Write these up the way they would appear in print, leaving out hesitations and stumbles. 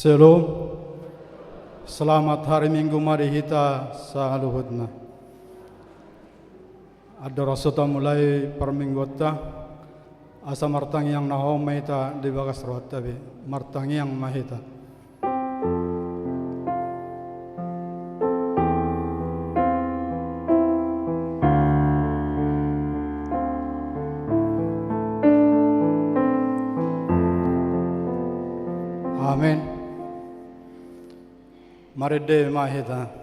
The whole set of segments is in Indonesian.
Shalom. Selamat hari Minggu, mari kita saluhutna. Ada rasuta mulai perminggota asa martangi yang nahomai ta di bagas rotabi martangi yang mahita. Amin. Mari de mahita.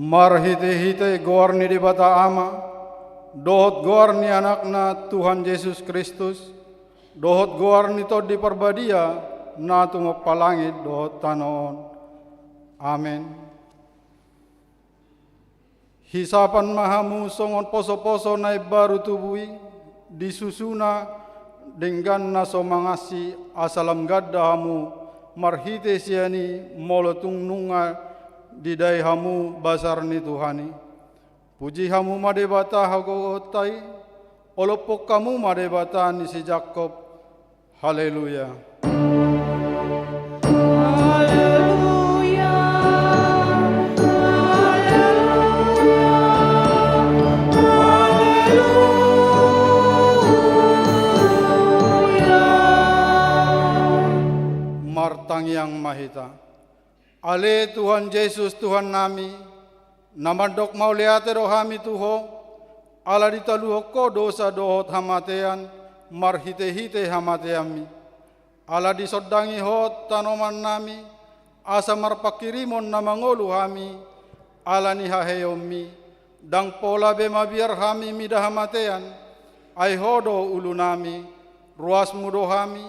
Marhite-hite gorni di bata ama, dohot gorni anakna Tuhan Yesus Kristus, dohot gorni to di perbadia, na tumapalangit dohot tanon. Amin. Hisapan mahamu songon poso-poso na baru tubui, disusuna dengan naso mangasi asalam gaddahamu, marhite siani molotung nunga, didai hamu basar ni Tuhani. Puji hamu madebata hagotai, olopok kamu madebata ni si Jakob. Haleluya. Haleluya. Haleluya. Martang yang mahita. Ale Tuhan Yesus Tuhan nami, namadok mauliate rohami tuho, ala ditaluho ko dosa dohot hamatean, marhite-hite hamateami. Ala disodangi hot tanoman nami, asa marpakirimon na mangolu hami, ala ni haheyomi, dang pola bemabiar hami mida hamatean, ay hodo ulu nami, ruas mudo hami,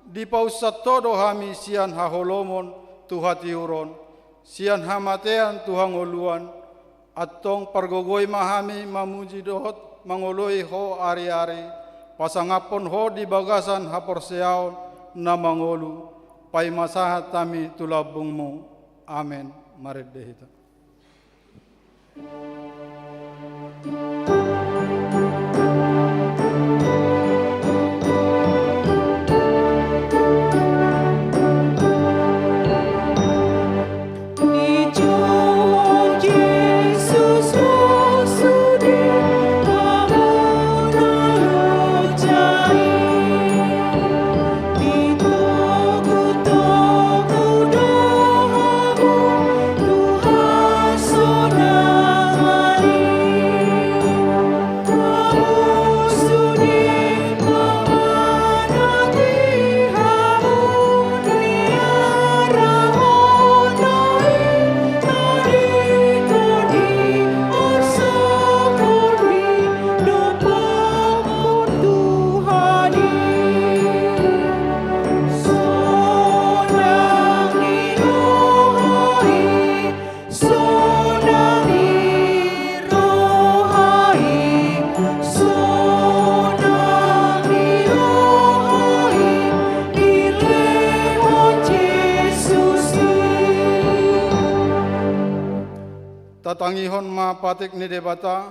di pausat todo hami sian haholomon, Tuhati uron, sian hamatean Tuhan oluan, atong pargogoy mahami mamuji dohot mangoloi ho ari-ari, pasangapon ho di bagasan haporseaw na mangolu, pay masahat tami tulabung mo. Amen. Marid dehita. Tatangihon mapatik ni debata,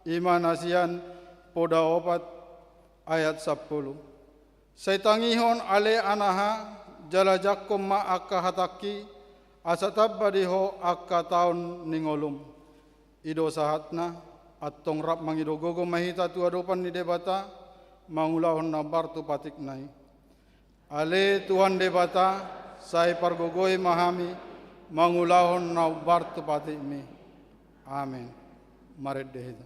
iman asian poda opat ayat 10. Saitangihon ale anaha jala jakkum ma akka hataki asatabadiho akka taun ningolum. Ido sahatna atong rap mangidogogo mahita tuadopan ni debata mangulahon na bartu patik nai. Ale Tuhan debata sai pargogoi mahami mangulahon na bartu patik mi. Amen. Marid dehita.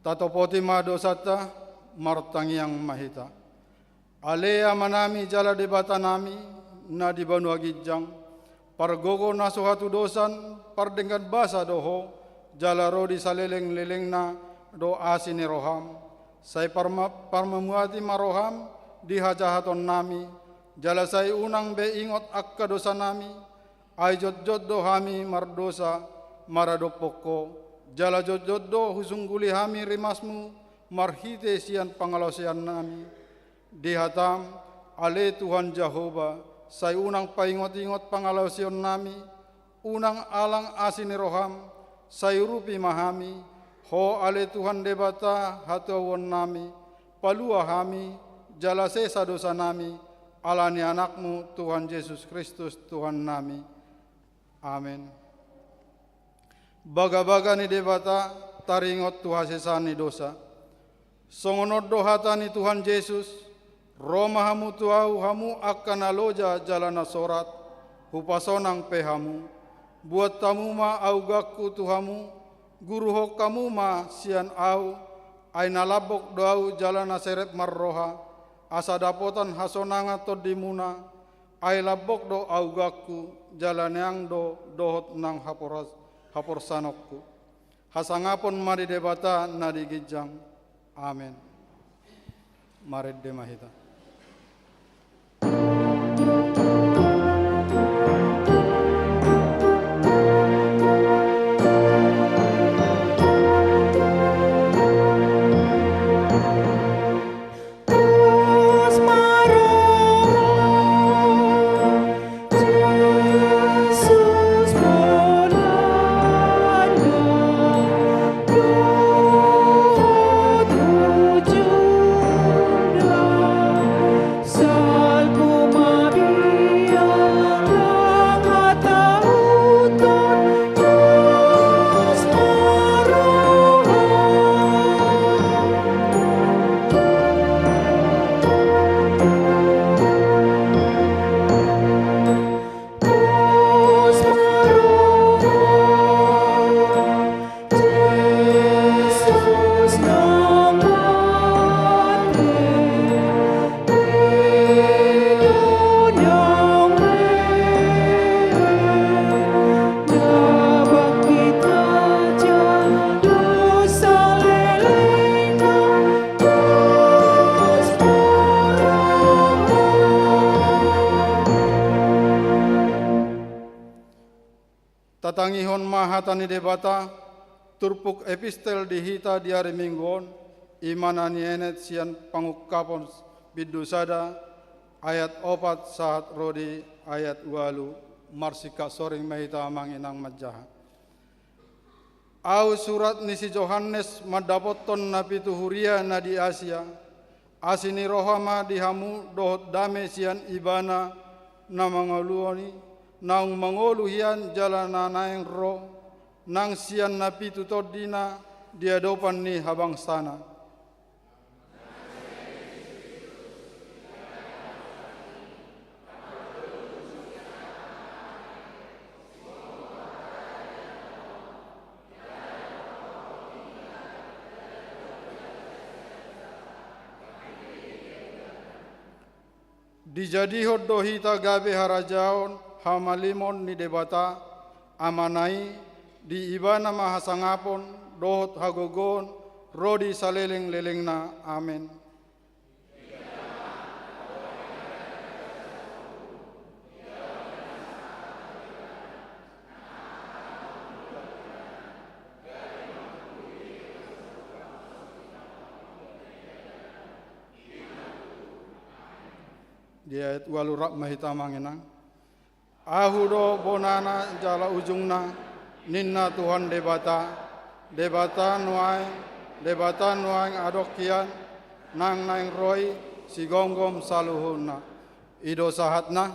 Tatopoti madosata martangiang mahita. Alea manami jala debata nami na di Banua Gijang. Pargogo na suhatu dosan pardenggan basa doho jala rodi saleleng-leleng na do asini roham. Sai parmamuati maroham di hajahaton nami. Jala sai unang be ingot akka dosa nami. Ai jot-jot dohami mardosa maradopoko. Jala joddo husungguli hami rimasmu marhite sian pangalosian nami. Dihatam ale Tuhan Jehova sai unang paingot-ingot pangalosion nami. Unang alang asini roham sai rupi mahami. Ho ale Tuhan debata hatawon nami. Palua hami jala sesa dosa nami. Alani anakmu Tuhan Yesus Kristus Tuhan nami. Amin. Baga-baga ni debata taringot Tuhan sesani dosa. Songonod dohata ni Tuhan Yesus. Roma hamu tuau hamu akan aloja jalana sorat. Hupasonang pehamu. Buat tamu ma au gakku tuhamu. Guru hok kamu ma sian au. Aina labok doau jalana seret marroha. asa dapotan hasonanga todimuna, ay labok do augaku, jalan yang do dohot nang haporsanokku. Hasangapon mari debata nadi gijang. Amin. Mari demahita. Tatangihon mahatani debata, turpuk epistel dihita diari minggon, imanani enet sian pangukapon bidusada, ayat 4 saat rodi ayat 8, marsika soring mahita manginang majaha. Au surat nisi Johannes madapoton napi tuhuria na di Asia, asini rohama dihamu dohot dame sian ibana na mangaluoni, nang mangoluhian jalana naeng roh, nang sian napi tutodina diadopan ni habang sana. Dijadihot dohita gabe harajaon, hamalimon ni debata, amanai, di ibana mahasangapon, dohot hagogon, rodi saleleng-lelengna, amin. Di ayat walurak mahita manginang. Ahudo bonana jala ujungna, ninna Tuhan debata nuaing adokian, nang naing roi, si gonggom saluhuna. Ido sahatna,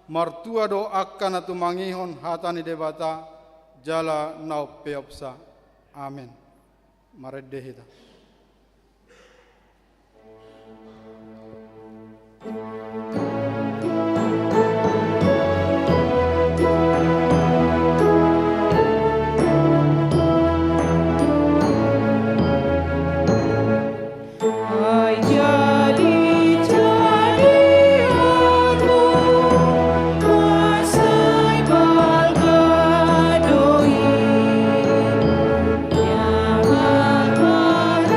martua do akkana tumangihon hatani debata, jala nau peopsa. Amin. Mareddehita. Masai balgadoi, ya balgadoi.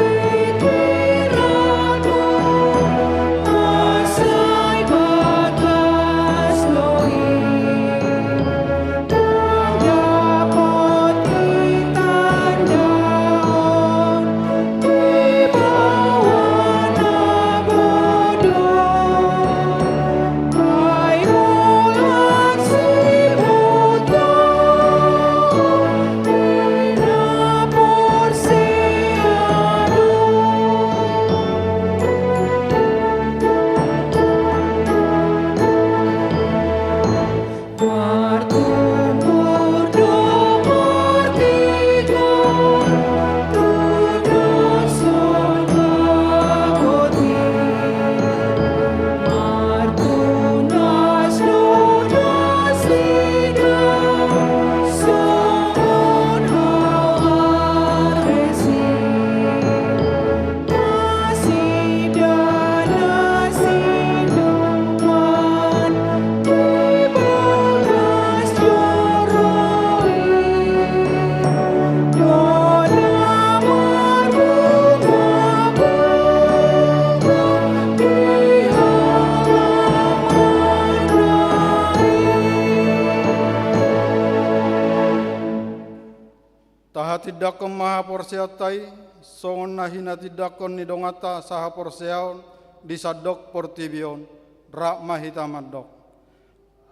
dakon maha porseatai, songon nahinati dakon ni dongata saha porseaon, disadok portibion, rak mahita madok.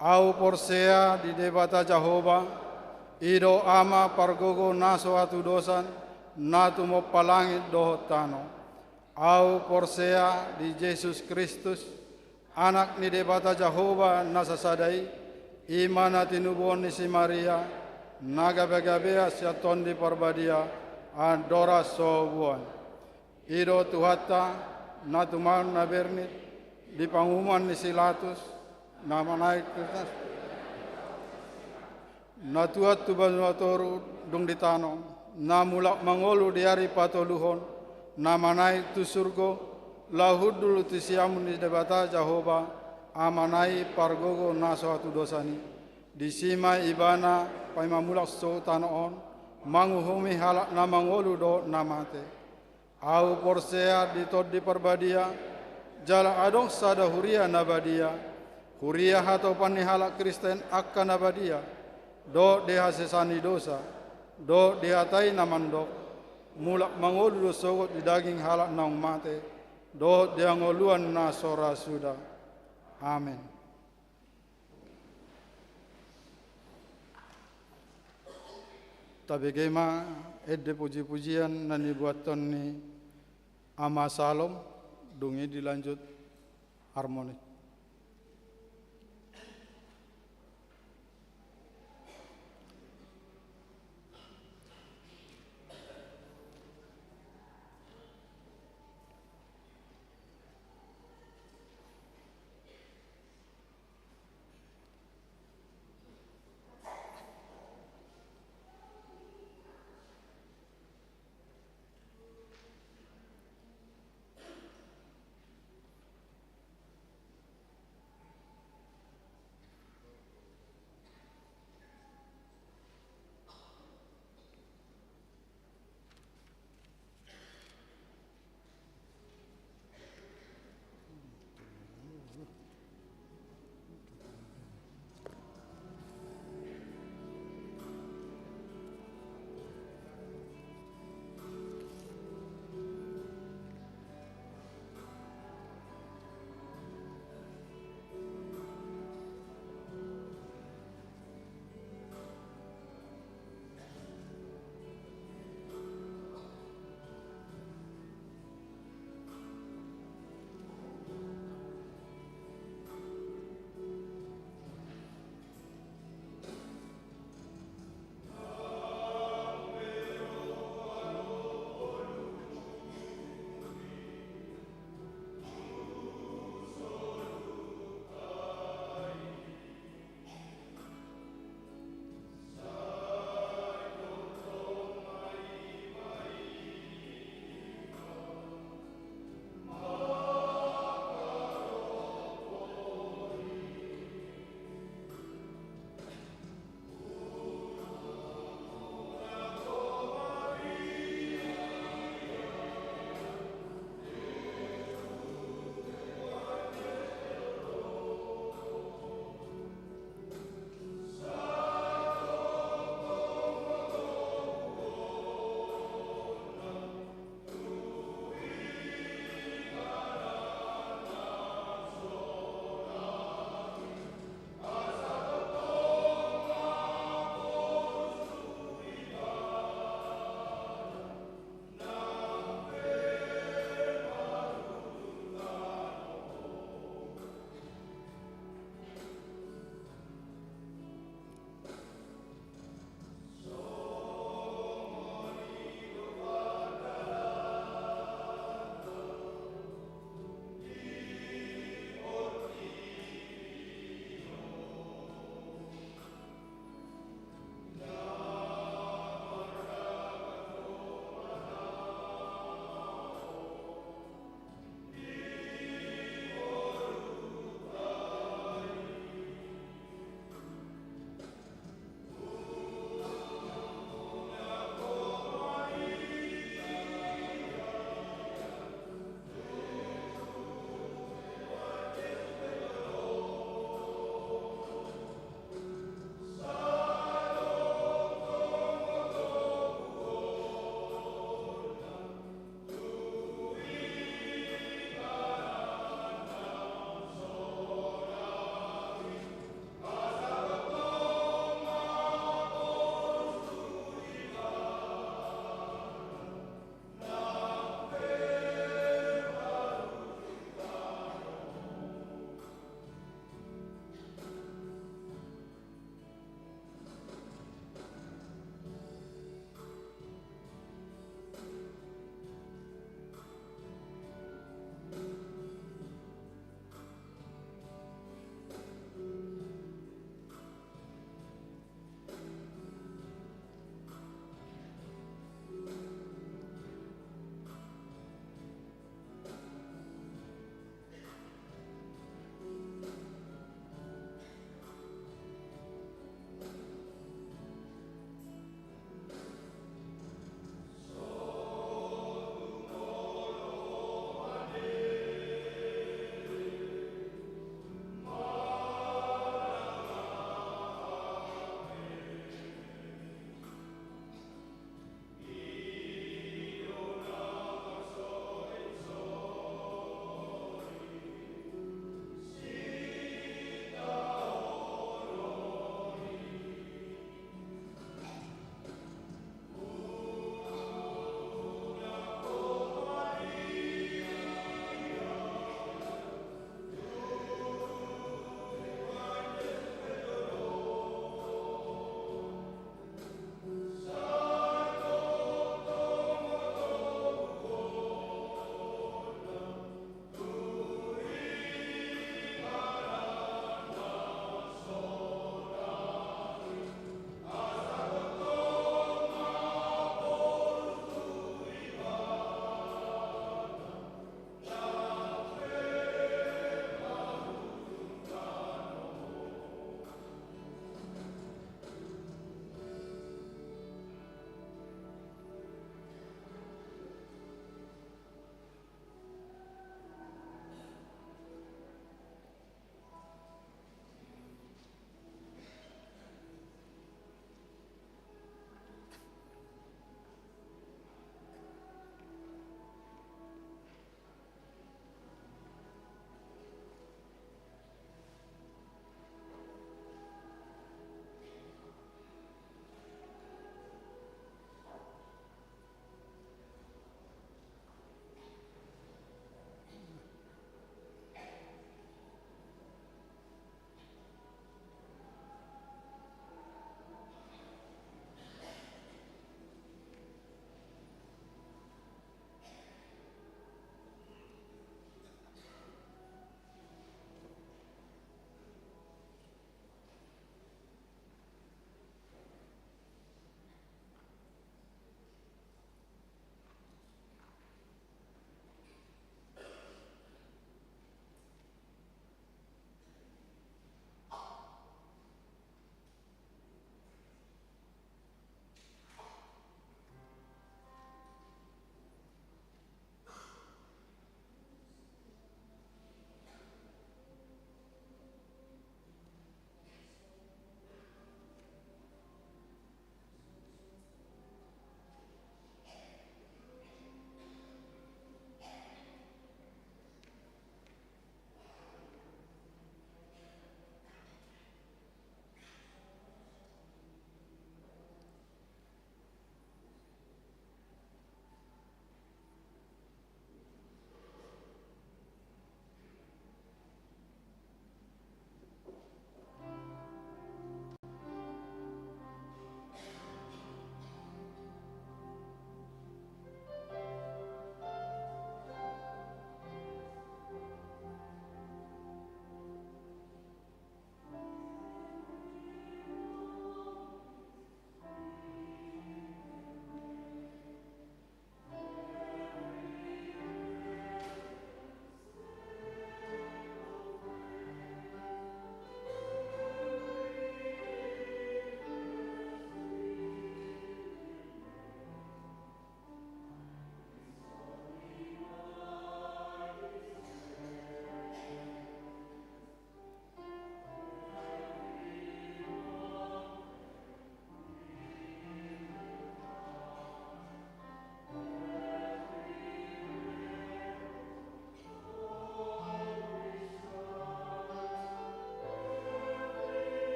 Au porsea di debata Jehova, ido ama pargogo naso atu dosan, natu mo palangit dohotano. Au porsea di Yesus Kristus, anak ni debata Jehova nasasadai, imana tinubon ni si Maria, nagabagabea siaton di parbadia, adora sobuan. Ido tuhata, natuman na bernit, di pangumuman ni Silatus, nama naik kertas. Natuat tu banuatoru dung ditano, namulak mangolu diari patoluhon, nama naik tu surgo, lahud dulu tisiamun di debata Jehova, amanai pargogo naso atu dosani, disima ibana paimamulak so tanoon, manguhumi halak namangolu do namate. Au porsea ditod di perbadia, jala adong sada huria nabadia, huria hato panihalak Kristen akka nabadia, do deha sesani dosa, do dehatai namandok, mulak mangolu sogot di daging halak naung mate, do diangoluan na sora sudah. Amin. Tapi gema edde puji-pujian nani buaton ni ama salom dungi dilanjut harmoni.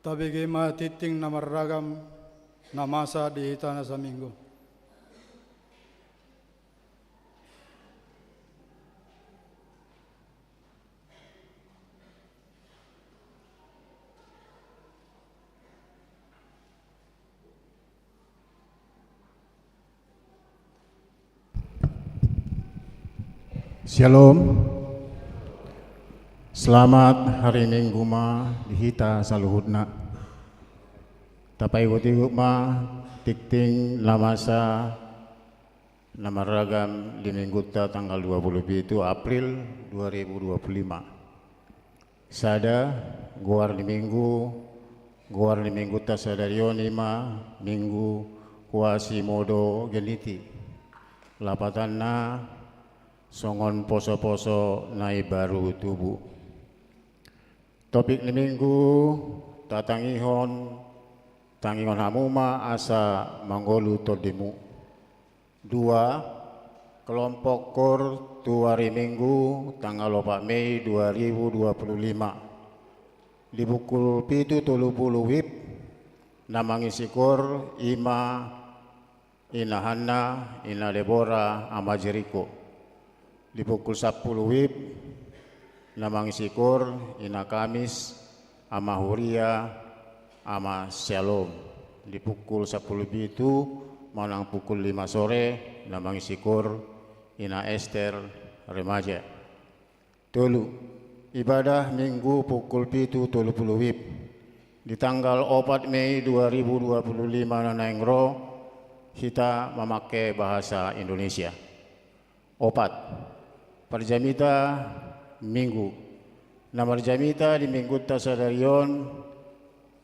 Tabigi matiting na maragam na masa di hitana sa minggu. Shalom. Selamat hari Minggu ma dihita saluhutna. Tapai wuti ma tikting lamasa namaragam di minggu tanggal 27 April 2025. Sada goar di minggu ta sadarioni ma minggu kuasi modo geniti. Lapatanna songon poso-poso nai baru tubuh. Topik ni minggu tangingon hamuma asa manggolu todimu. 2. Kelompok kor tuari minggu tanggal 4 Mei 2025. Di pukul 7.30 WIB namangisi kor Ima Ina Hanna Ina Deborah ama Jeriko. Di pukul 10 WIB namang sikur Ina Kamis ama Huria ama Shalom. Di pukul 10 itu manang pukul 5 sore namang sikur Ina Esther remaja. Tolu ibadah minggu pukul 7.30 WIB di tanggal 4 Mei 2025 nanengro kita memakai bahasa Indonesia. 4. Parjamita minggu. Namar jamita di minggu tasadarion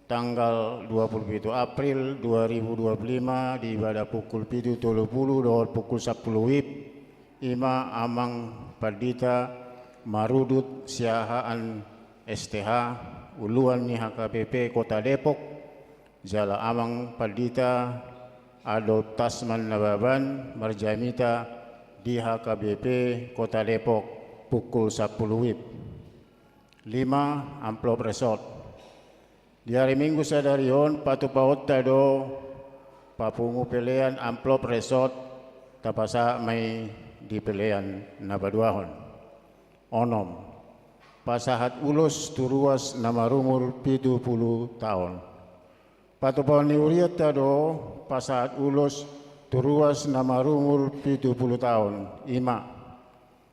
tanggal 27 April 2025 di ibadah pukul 7.30 dohor pukul 10 WIB Ima Amang Pardita Marudut Siahaan STH Uluan ni HKPP Kota Depok Jala Amang Pardita Ado Tasman Nababan Marjamita di HKBP Kota Depok pukul 10 WIB. 5. Amplop Resort. Di hari Minggu sadarion patu paut tado papungu pelean amplop resort tapasa may di pelean nabaduahon. Onom. Pasahat ulus turuas na marumur 70 tahun. Patu paun ni uriat tado pasahat ulus turuas na marumur 70 tahun. 5.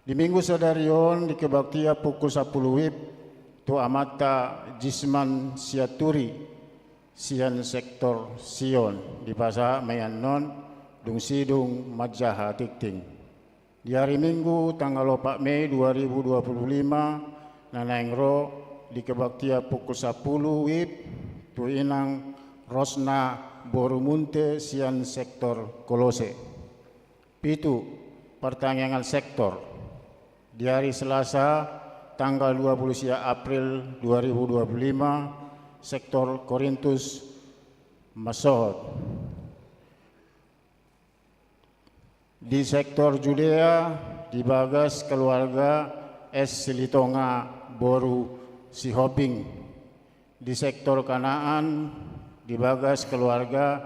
Di minggu sadarion di kebaktia pukul 10 WIB tu amata Jisman Siaturi sian sektor Sion di pasa mayan non dung sidung majaha tikting. Di hari Minggu tanggal 4 Mei 2025 nanengro di kebaktia pukul 10 WIB tu inang Rosna Borumunte sian sektor Kolose. 7. Pertanyaan sektor. Di hari Selasa tanggal 20 April 2025 sektor Korintus Masohot. Di sektor Judea di bagas keluarga S. Silitonga Boru Sihobing. Di sektor Kanaan di bagas keluarga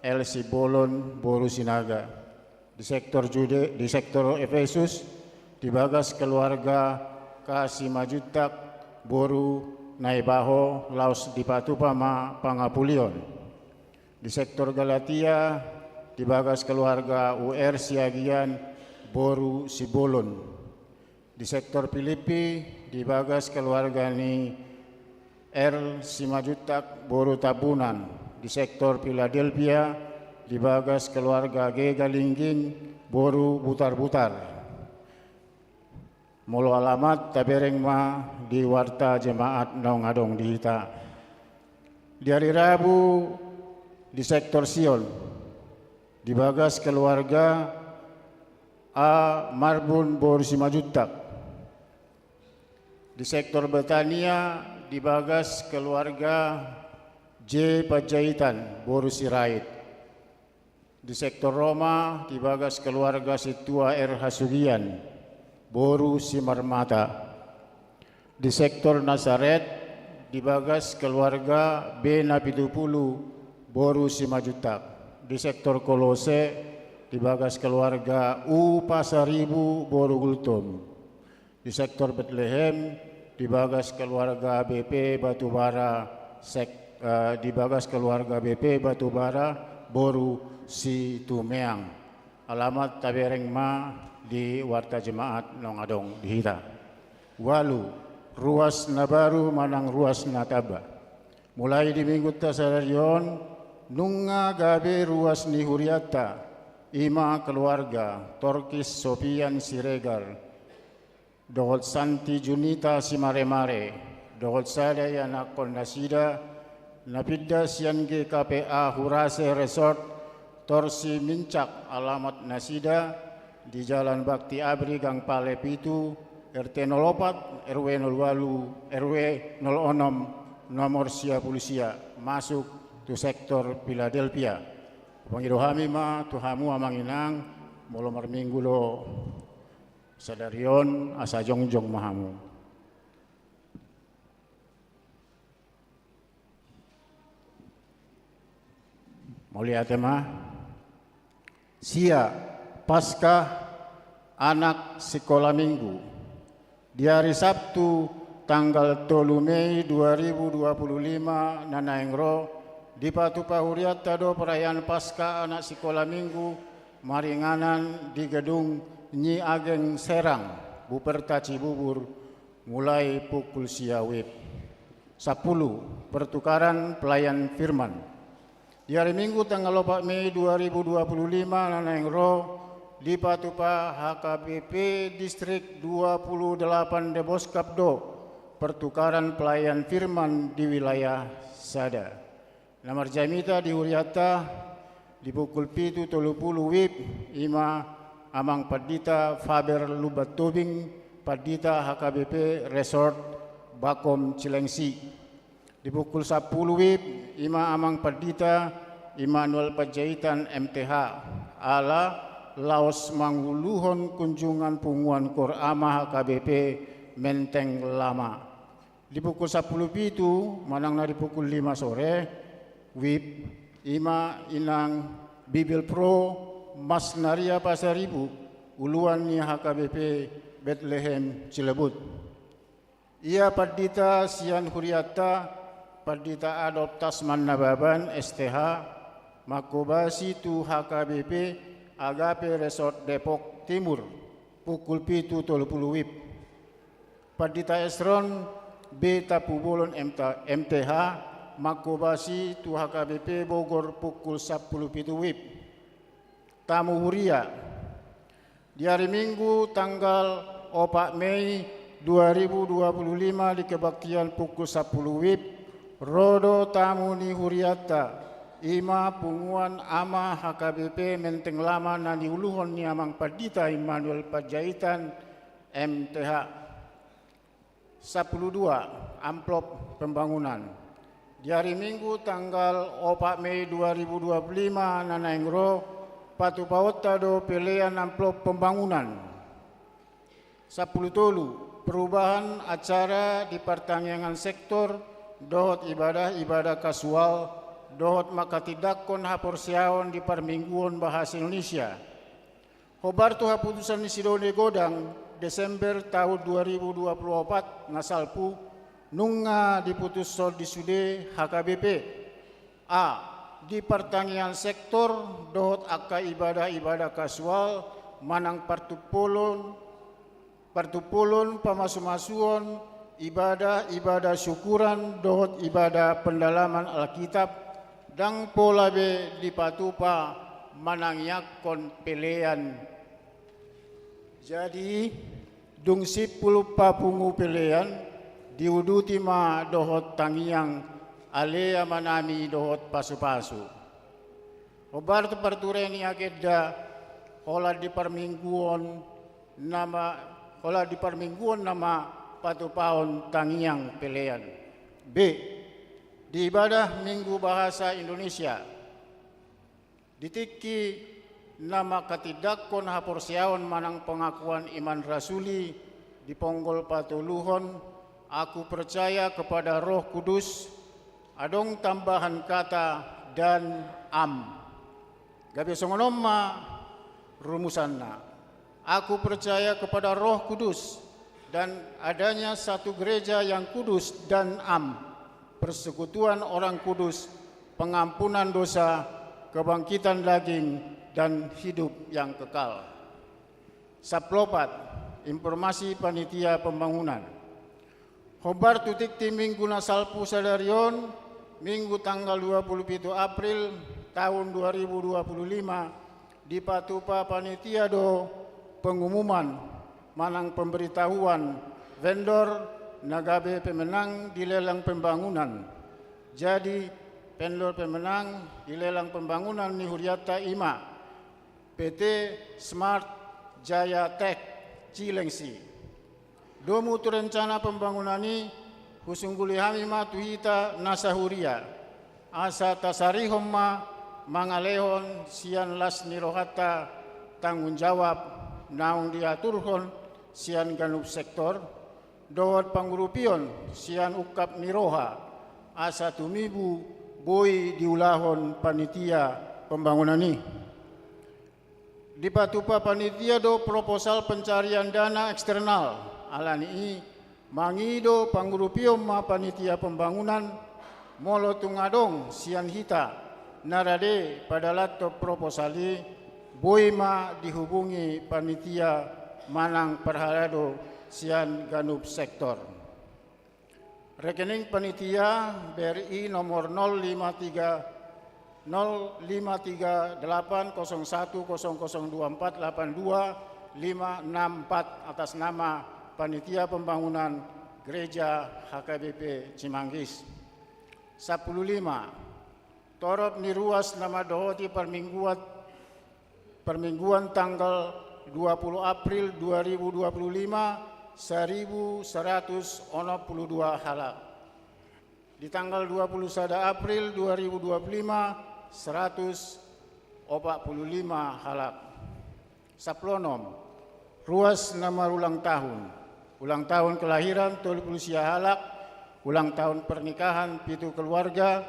L. Sibolon Boru Sinaga. Di sektor Efesus di bagas keluarga K. Simajutak Boru Naibaho Laos Dipatupama Pangapulion. Di sektor Galatia di bagas keluarga UR Siagian Boru Sibolon. Di sektor Filipi di bagas keluarga ni R. Simajutak Boru Tabunan. Di sektor Philadelphia di bagas keluarga G. Galingging Boru Butar-Butar. Molo alamat tabereng ma di warta jemaat naungadong di hita. Di hari Rabu di sektor Sion di bagas keluarga A. Marbun Boru Simajutak. Di sektor Betania di bagas keluarga J. Pajaitan Boru Sirait. Di sektor Roma di bagas keluarga Situa R. Hasugian Boru Simarmata. Di sektor Nazaret dibagas keluarga B na 70 boru 5 juta. Di sektor Kolose dibagas keluarga U Pasaribu boru gultom. Di sektor Bethlehem dibagas keluarga BP Batubara dibagas keluarga BP Batubara boru si Tumeang. Alamat Tabereng Ma di Warta Jemaat Nongadong di Hita. Walu ruas na baru manang ruas na taba. Mulai di minggu tasararion nunga gabe ruas ni Huriata ima keluarga Torkis Sofian Siregar dohot Santi Junita Simaremare dohot sada yana kondasida napidda sian GKPA Hurase Resort Torsi Mincak alamat nasida di Jalan Bakti Abri Gang Pale Pitu RT 04 RW 08 RW 06 nomor sia polisia masuk tu sektor Philadelphia. Pangidohami ma tuhamu amanginang molomar minggu lo sadarion asa jongjong mahamu. Moliate ma sia pasca anak sekolah minggu. Di hari Sabtu tanggal 3 Mei 2025 nanaengro di Patupa Huriata do perayaan pasca anak sekolah minggu maringanan di gedung Nyi Ageng Serang Buperta Cibubur mulai pukul siawib 10 pertukaran pelayan firman. Di hari Minggu tanggal 4 Mei 2025 nanaengro di Patupa HKBP Distrik 28 Debos Kapdo pertukaran pelayan firman di wilayah Sada. Namar jamita di Huriata di pukul 7.30 WIB ima amang Padita Faber Lubat Tobing Padita HKBP Resort Bakom Cilengsi. Di pukul 10 WIB ima amang Padita Immanuel Panjaitan MTH ala Laos Mangguluhon kunjungan punguan Kor Ama HKBP Menteng Lama. Di pukul 10 pitu manang na di pukul 5 sore WIB ima inang Bibil Pro Mas Naria Pasaribu uluan ni HKBP Bethlehem Cilebut. Ia Padita Sian Huriata Padita Adop Tasman Nababan STH Makobasi tu HKBP Agape Resort Depok Timur pukul 7.30 WIB. Padita Esron B Tapubolon MTH Makobasi tu HKBP Bogor pukul 10.07 WIB. Tamu Huria di hari Minggu tanggal 4 Mei 2025 di kebaktian pukul 10 WIB rodo tamu ni Huriata ima punguan ama HKBP Menteng Lama nani uluhon ni amang Padita Immanuel Panjaitan MTH 12 amplop pembangunan. Di hari Minggu tanggal 4 Mei 2025 nanaengro Patupawota do pelean amplop pembangunan. 10 tolu perubahan acara di pertanian sektor dohot ibadah kasual dohot makatidakon haporsiaon di permingguan bahasa Indonesia. Hobartu haputusan ni Sidone Godang Desember tahun 2024 ngasalpu nunga diputus sol di sude HKBP A di pertanian sektor dohot akka ibadah kasual manang partupulun pamasumasuon ibadah syukuran dohot ibadah pendalaman Alkitab dang pola be di Patupa manangyakon pelean. Jadi dung 10 papungu pelean diuduti ma dohot tangiang alea manami dohot pasu-pasu. Obar tu pertureni ageda hola di permingguan nama Patupaon tangiang pelean. B di ibadah Minggu Bahasa Indonesia ditiki nama katidakon haporsiaon manang pengakuan iman rasuli di Ponggol Patuluhon Aku percaya kepada Roh Kudus, adong tambahan kata dan am. Gabi songonomma rumusanna. Aku percaya kepada Roh Kudus dan adanya satu gereja yang kudus dan am, persekutuan orang kudus, pengampunan dosa, kebangkitan daging, dan hidup yang kekal. Saplopat, informasi panitia pembangunan. Hobar tutik ti minggu nasalpu sadarion, minggu tanggal 27 April tahun 2025, di patupa panitia do pengumuman manang pemberitahuan vendor nagabe pemenang di lelang pembangunan. Jadi vendor pemenang di lelang pembangunan ni Huriata Ima PT Smart Jaya Tech Cilengsi. Domu tu rencana pembangunan ini husungguli hami matuhita nasahuria asa tasarihom ma mangalehon sian las nirohata tanggung jawab naung diaturhon sian ganup sektor dohot panggurupion sian ukap niroha asa tumibu boi diulahon panitia pembangunan ini. Di patupa panitia do proposal pencarian dana eksternal alani mangido panggurupion ma panitia pembangunan molo tungadong sian hita narade pada laptop proposali boima dihubungi panitia manang perhalado sian ganup sektor. Rekening panitia BRI nomor 053-053-801-002482-564 atas nama Panitia Pembangunan Gereja HKBP Cimanggis. 15. Torop ni ruas nama dohoti permingguan tanggal 20 April 2025 1122 halak. Di tanggal 21 April 2025 145 halak. Saplonom ruas nama ulang tahun kelahiran 30 halak, ulang tahun pernikahan pitu keluarga,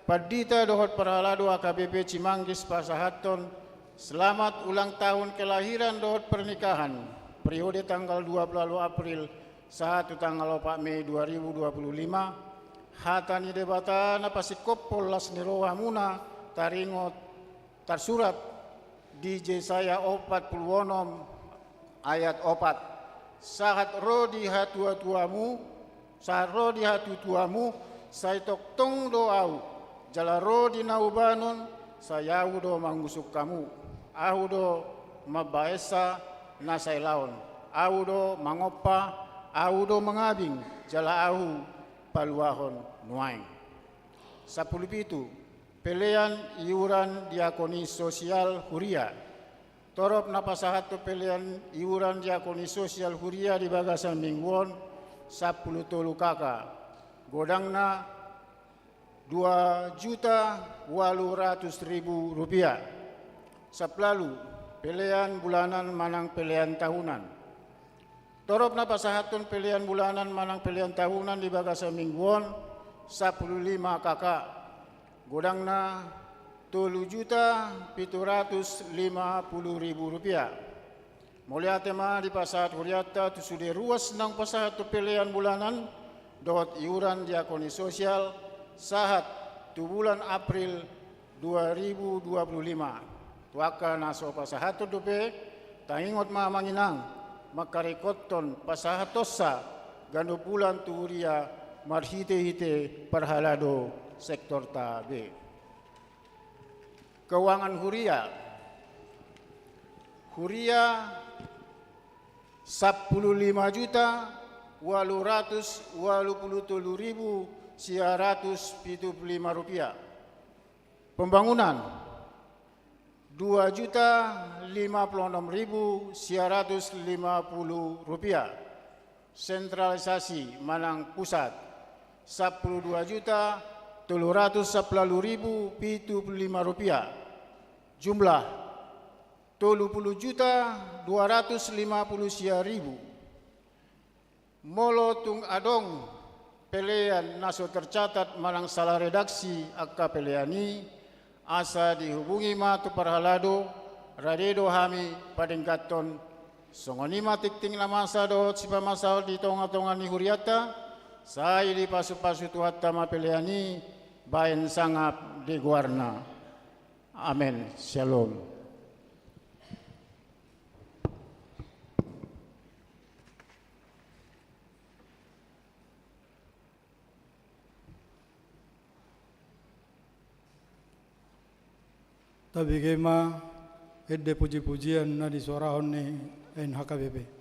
Padita dohot perhalado AKBP Cimanggis Pasahaton, selamat ulang tahun kelahiran dohot pernikahan, periode tanggal 20 April 1 tanggal 4 Mei 2025, hatani debatana pasikopol las niroha muna taringot tarsurat di Jesaya 46 ayat 4. Sahat rodi hatua tuamu, sahat rodi hatu tuamu, saya toktong doau, jala rodi naubanon, saya do mangusuk kamu, ahu do mabaesa nasai laon, ahu do mangopa, ahu do mengabing, jala ahu paluahon nuaing. 10 pelean iuran diakoni sosial huria. Torop napasahat tu pelean iuran diakoni sosial huria di bagasan mingguan 10 kakak. Godangna 2.800.000 rupiah. Saplalu pelean bulanan manang pelean tahunan. Torop napasahatun pelean bulanan manang pelean tahunan di bagasan mingguan 15 kakak. Godangna 3.750.000 rupiah. Mulia tema di pasar huriata tu sudah ruas nang pasar tu pelean bulanan dot iuran diakoni sosial sahat tu bulan April 2025. Tuaka naso pasahat tu dope taingot ma manginang makarikoton pasahat tosa gando bulan tu huria marhite-hite perhalado sektor tabe. Keuangan huria 15.883.975 rupiah. Pembangunan 2.056.950 rupiah. Sentralisasi Manang Pusat 12.310.075 rupiah. Jumlah 30.250.000. Molo tung adong pelean naso tercatat malang salah redaksi akka peleani asa dihubungi ma tu parhalado radedo hami padengkaton songonima tikting lamasa do sipa masal di tonga-tonga ni huriata saya di pasu-pasu tuhatta ma peleani bayan sangap di guarna. Amin. Shalom. Tapi kema edde puji-pujian na di suarahon ni NHKBP.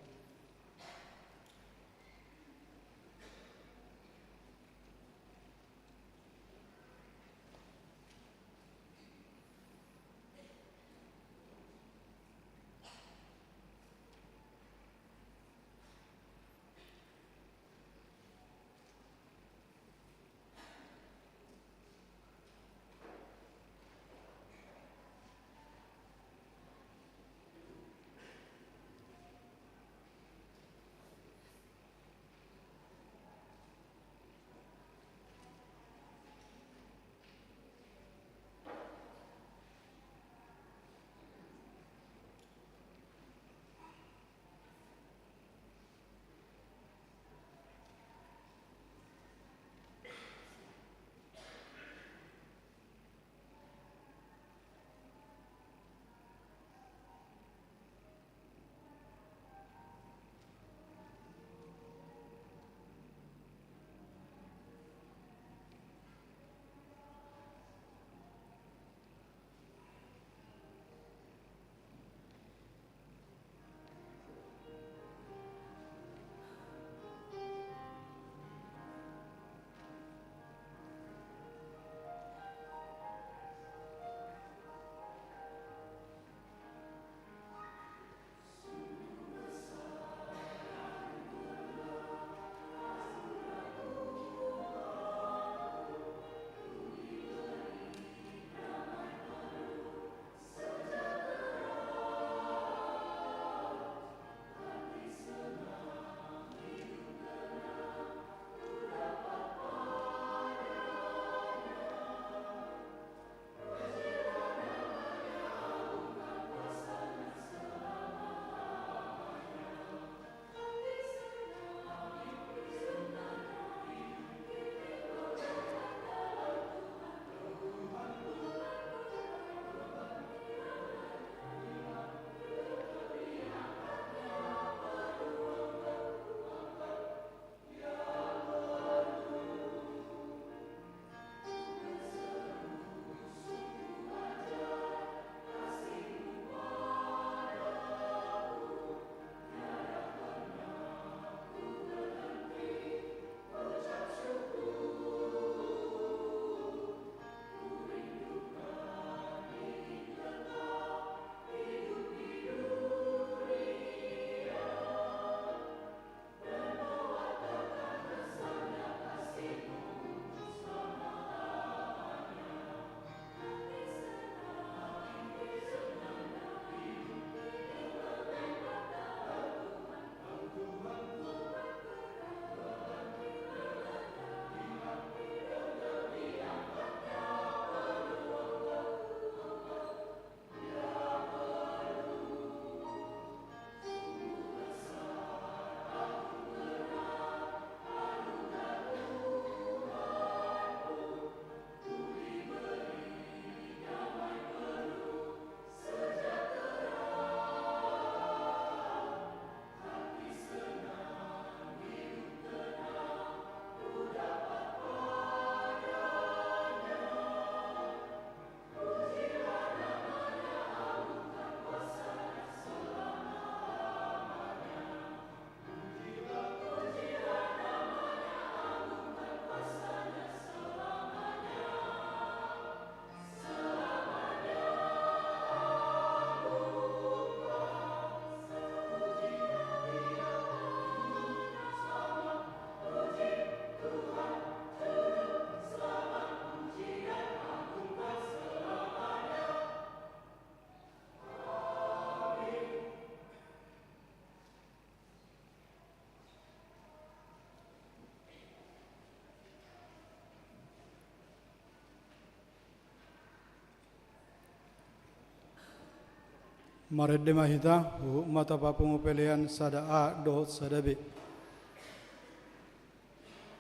Maredde mahita mata papungu pelean sada a dohot sada b.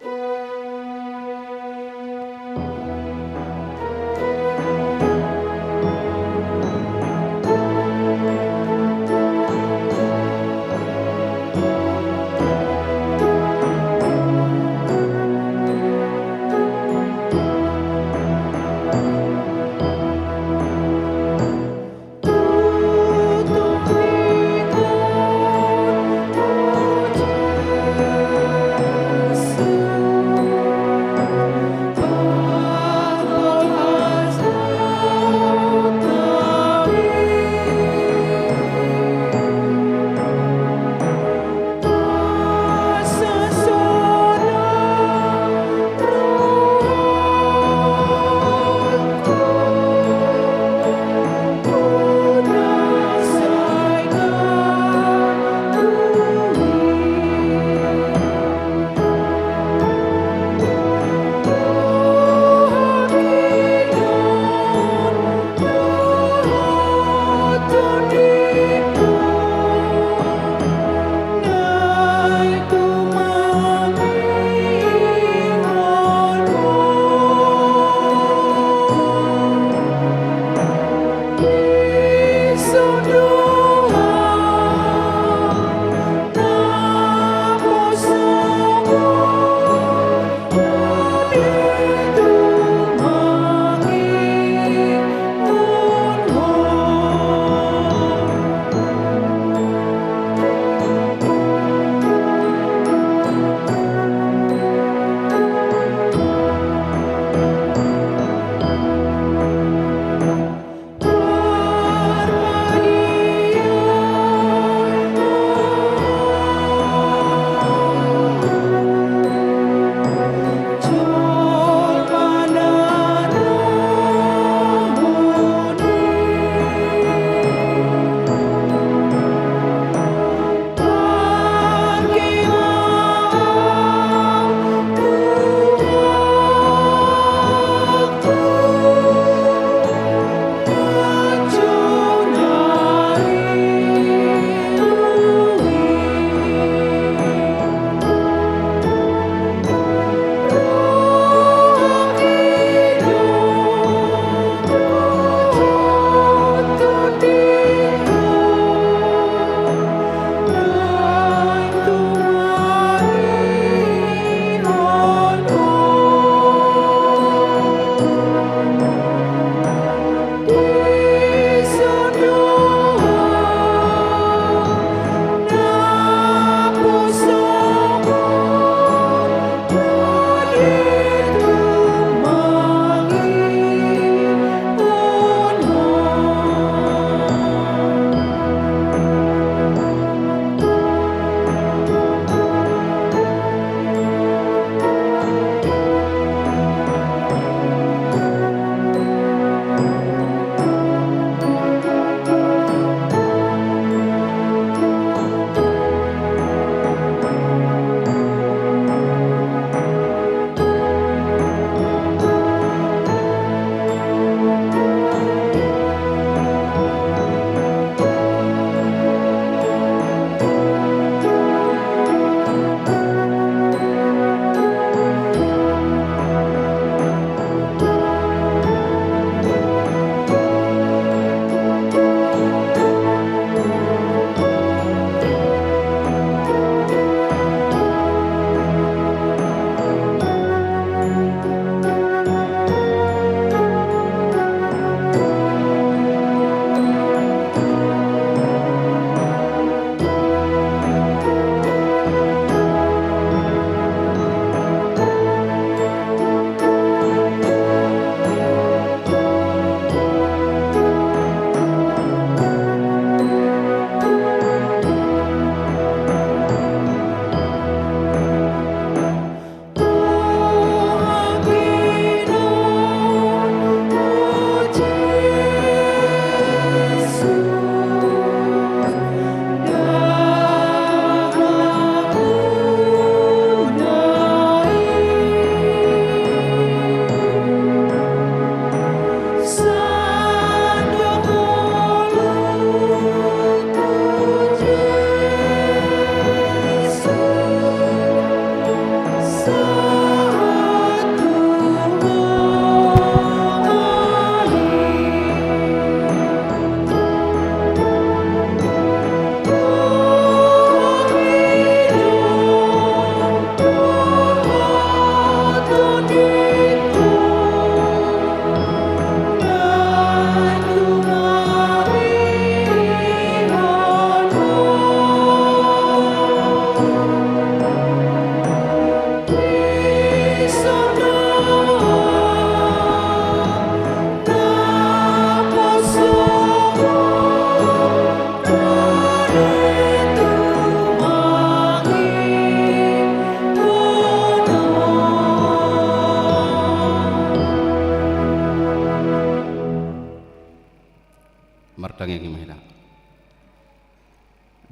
Tutup ikut ujian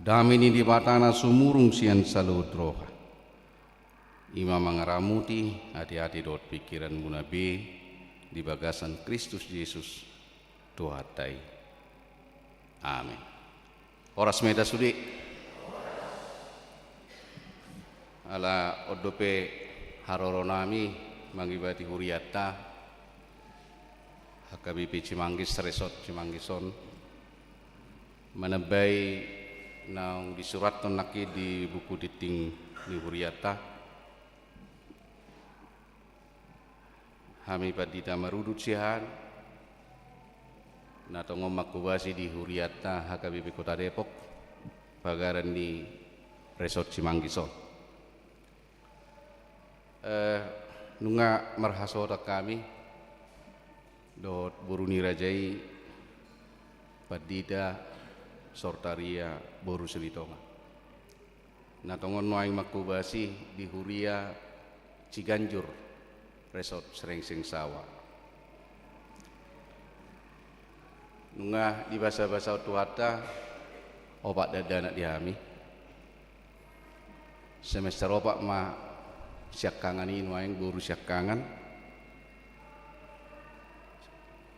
Damini di batana sumurung sian saludroha. Ima mangaramuti hati-hati dot pikiran munabi di bagasan Kristus Yesus Tuhatai. Amin. Oras meta sudi. Ala odope haroronami mangibati huriata HKBP Cimanggis Resort Cimanggisan menebai nang disurat naki di buku diting di huriata hami padita marudut sihan nato ngomakubasi di huriata HKBP Kota Depok bagaran di Resort Cimanggisan nunga marhasota kami dot buruni rajai padida sortaria boru selitonga natongon noaing makubasi di huria Ciganjur Resort Serengseng Sawa nunga di basa-basa tuata opak dada anak dihami semester opak ma siakangan ini noaing boru siakangan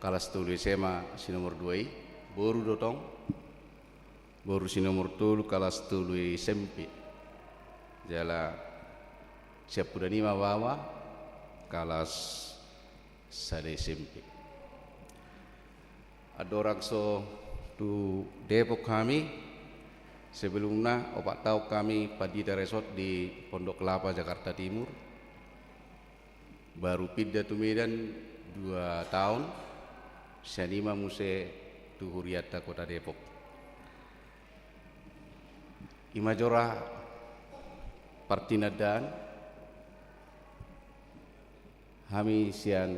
kalas tulu SMA si nomor 2 boru dotong boru si nomor tulu kalas tulu SMP jala siap udah nima bawa kalas sade SMP ada orang so tu Depok kami sebelumnya opak tahu kami Padida Resort di Pondok Kelapa Jakarta Timur baru pindah tu Medan 2 tahun Sianima Muse Tuhuriata Kota Depok Imajora Partinadan kami sian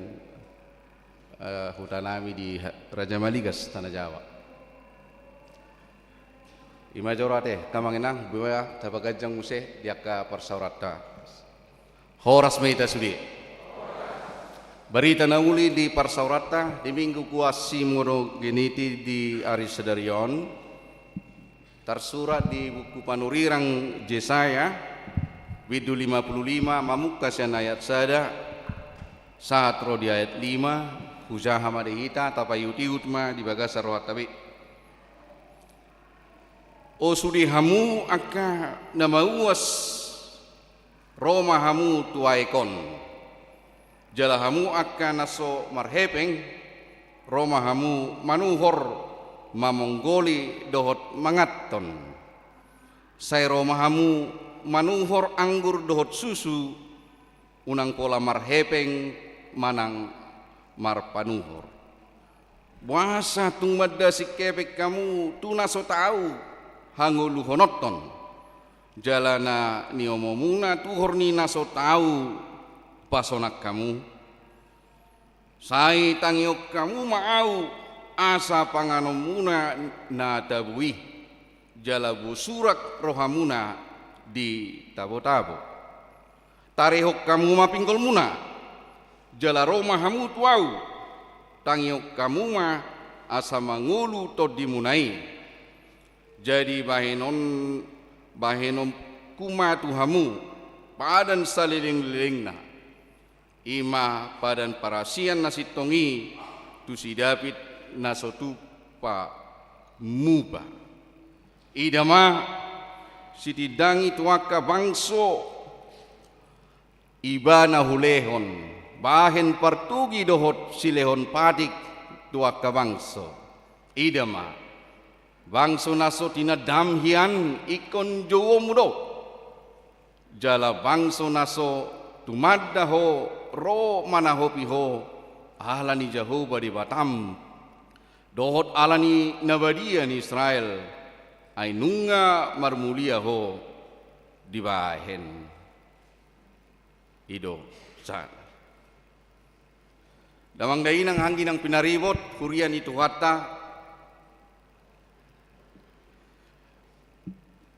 hutanami di Raja Maligas Tanah Jawa Imajora teh kamanginang buaya tabagajang Muse diaka persaurata horas meita sudi Berita nauli di Parsaurata di minggu kuasi muro geniti di Ari Sedarion tersurat di buku panurirang Jesaya Widu 55 mamukasian ayat sada saatro di ayat 5 hujaha madehita tapayuti utma di bagasa rohat tabi o sudi hamu akka nama uas Roma hamu tuaikon jalahamu akan naso marhepeng romahamu manuhor mamonggoli dohot mangaton say romahamu manuhor anggur dohot susu unang pola marhepeng manang marpanuhor buasa tung madda sikepek kamu tu naso tahu hangulu honoton jalana niomomuna tuhor ni naso tahu pasonak kamu sai tangiok kamu mau asa panganomuna na tabui jalabu surak rohamuna di tabo-tabo tarehok kamu mapinggol muna jala romahamu tuau tangiok kamu ma asa mangulu to dimunai jadi bahenom kuma tuhamu padan saliling-lilingna ima padan parasian nasi tongi tu si David nasotu pa muba idama si tidangi tuaka bangso ibana hulehon bahen partugi dohot silehon padik tuaka bangso idama bangso naso tina damhian ikon jowo mudo jala bangso naso tumadda ho ro manahopi ho alani Jehovah di Batam dohot alani nabadian Israel ainunga marmulia ho di bahen ido sa damang dainang hanggi ng pinaribot kurian itu hatta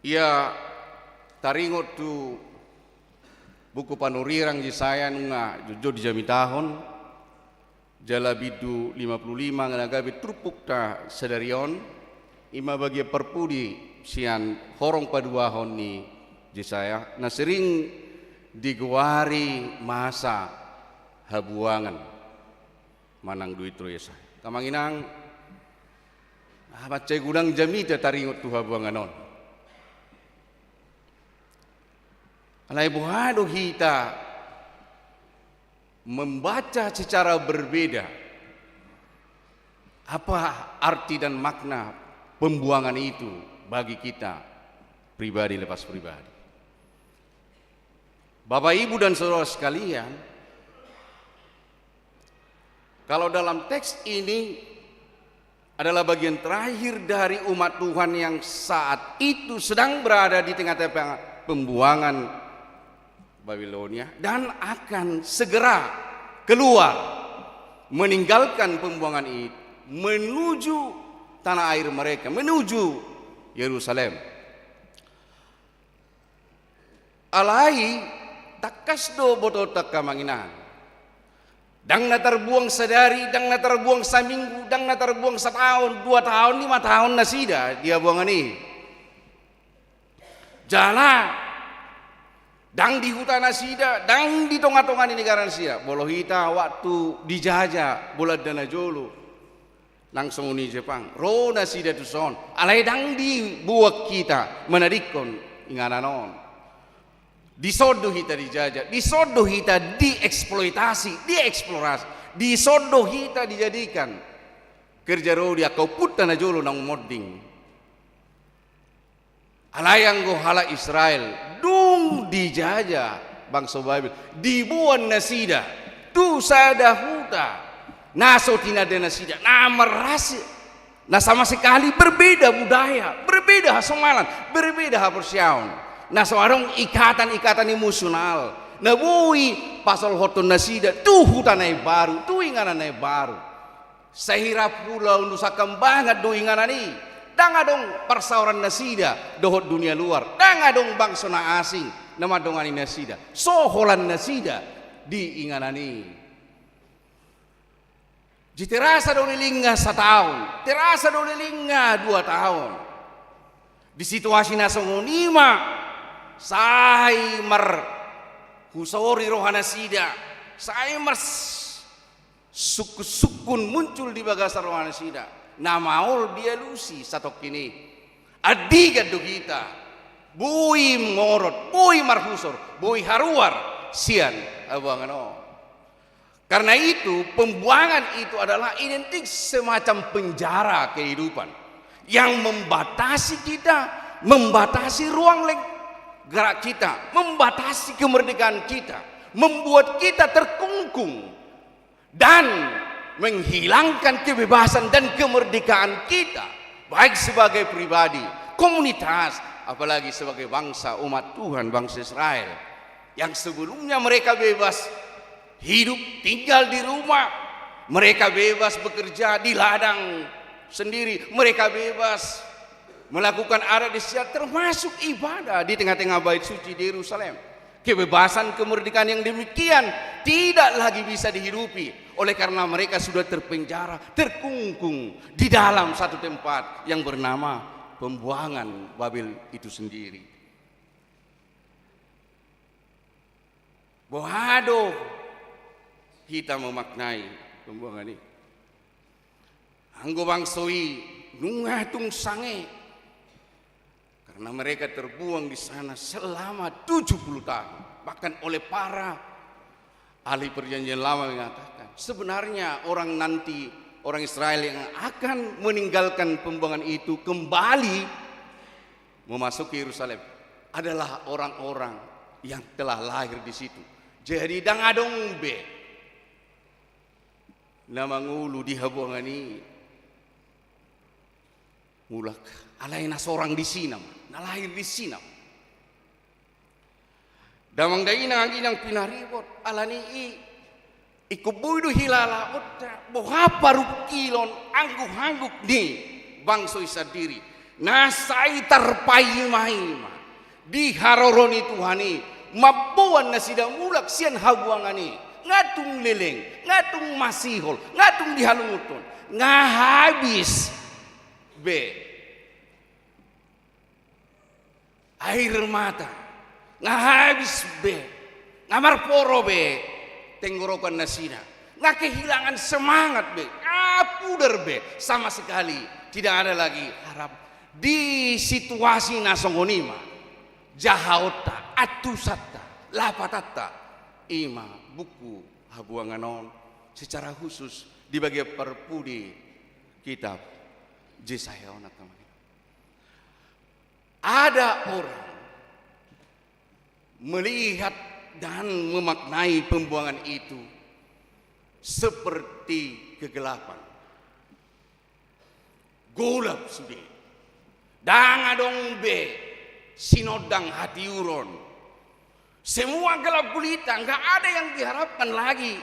ia taringot tu buku panurirang di saya nunga jujur di jamitahon jala bidu 55 nganagabi trupuk ta sedarion ima bagi perpudi sian horong paduahon ni Jesaya na sering diguari masa habuangan manang duit Yesaya. Kamanginang macay gudang jamita taringot tu habuangan non. Alay buhado kita membaca secara berbeda apa arti dan makna pembuangan itu bagi kita pribadi lepas pribadi. Bapak Ibu dan saudara sekalian, kalau dalam teks ini adalah bagian terakhir dari umat Tuhan yang saat itu sedang berada di tengah-tengah pembuangan Babilonia dan akan segera keluar meninggalkan pembuangan itu menuju tanah air mereka, menuju Yerusalem. Alai takas do botol takamanginan. Dang na terbuang sedari, dang na terbuang seminggu, dang na terbuang setahun, 2 tahun, 5 tahun na sida dia buangan ini. Jala, dang di hutan sida, dang di tonga-tonga di negara sida. Bolohita waktu dijajah bola dana jolo, langsung uni Jepang. Rona sida tu son, alai dang di buat kita menadikon ingananon. Disodoh kita dijajah, disodoh kita dieksploitasi, dieksplorasi, disodoh kita dijadikan kerja rodi kau puta na jolo nang modding. Alayang go hala Israel, dung dijajah bangsa Babil, dibuan nasida, tu sada huta, naso tinada nasida, na merasi, na sama sekali berbeda budaya, berbeda hasomalan, berbeda hapersiaun. Nah seorang ikatan emosional. Nah bui pasal hoton nasida tuh hutanai baru, tuh ingananai baru. Sehira pulau Nusa Kambangan do inganani. Danga dong persauran nasida dohot dunia luar. Danga dong bangsa na asing nama dongani nasida. Soholan nasida di inganani. Jiterasa do nilinga 1 tahun, terasa do nilinga 2 tahun. Di situasi nasongonima Saimar husori rohana sida, Saimar sukun muncul di bagasar rohana sida. Namaul dia lusi satok kini. Adiga do kita. Bui ngorot, bui marhusor, bui haruar sian abangano. Karena itu pembuangan itu adalah identik semacam penjara kehidupan yang membatasi kita, membatasi ruang gerak kita, membatasi kemerdekaan kita, membuat kita terkungkung dan menghilangkan kebebasan dan kemerdekaan kita, baik sebagai pribadi, komunitas, apalagi sebagai bangsa umat Tuhan, bangsa Israel yang sebelumnya mereka bebas hidup tinggal di rumah, mereka bebas bekerja di ladang sendiri, mereka bebas melakukan adat istiadat termasuk ibadah di tengah-tengah bait suci di Yerusalem. Kebebasan kemerdekaan yang demikian tidak lagi bisa dihidupi oleh karena mereka sudah terpenjara, terkungkung di dalam satu tempat yang bernama pembuangan Babil itu sendiri. Bohado kita memaknai pembuangan ini. Anggo bangsoi nungatung sange. Karena mereka terbuang di sana selama 70 tahun. Bahkan oleh para ahli perjanjian lama mengatakan sebenarnya orang Israel yang akan meninggalkan pembuangan itu kembali memasuki Yerusalem adalah orang-orang yang telah lahir di situ. Jadi dangadong be nama ngulu di habuangan ini mulak alaina seorang di Sinam, lahir di Sinam. Damang daina nang pinaribot alani ikubuidu hilala otta bohapa rukilon angguk-angguk di bangsa isadiri nasai tarpaima di haroroni Tuhani mabuan na sidang mulak sian habuangani ngatung leleng ngatung masihol ngatung dihalunguton ngahabis be air mata, habis be, marporo be, tenggorokan nasina, kehilangan semangat be, pudar be, sama sekali tidak ada lagi harap di situasi nasongonima, jahaota, atusata, lapatata, ima buku habuanganon secara khusus di bagian perpudi kitab Yesaya ona kemarin. Ada orang melihat dan memaknai pembuangan itu seperti kegelapan. Golap sudah. Dangadong be sinodang hati uron. Semua gelap gulita, nggak ada yang diharapkan lagi.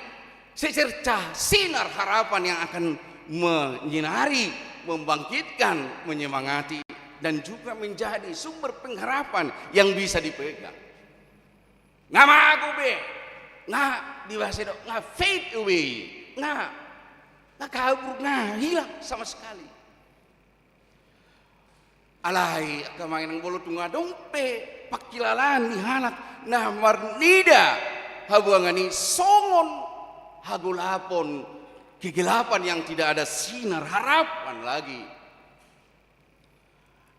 Secercah sinar harapan yang akan menyinari, membangkitkan, menyemangati, dan juga menjadi sumber pengharapan yang bisa dipegang. Nama aku be, di bahasa itu, fade away, kabur, hilang sama sekali. Alai kemarin bolu tunggu dompe, pakilalan dihanak, marnida habuangani songon hagulapon kegelapan yang tidak ada sinar harapan lagi.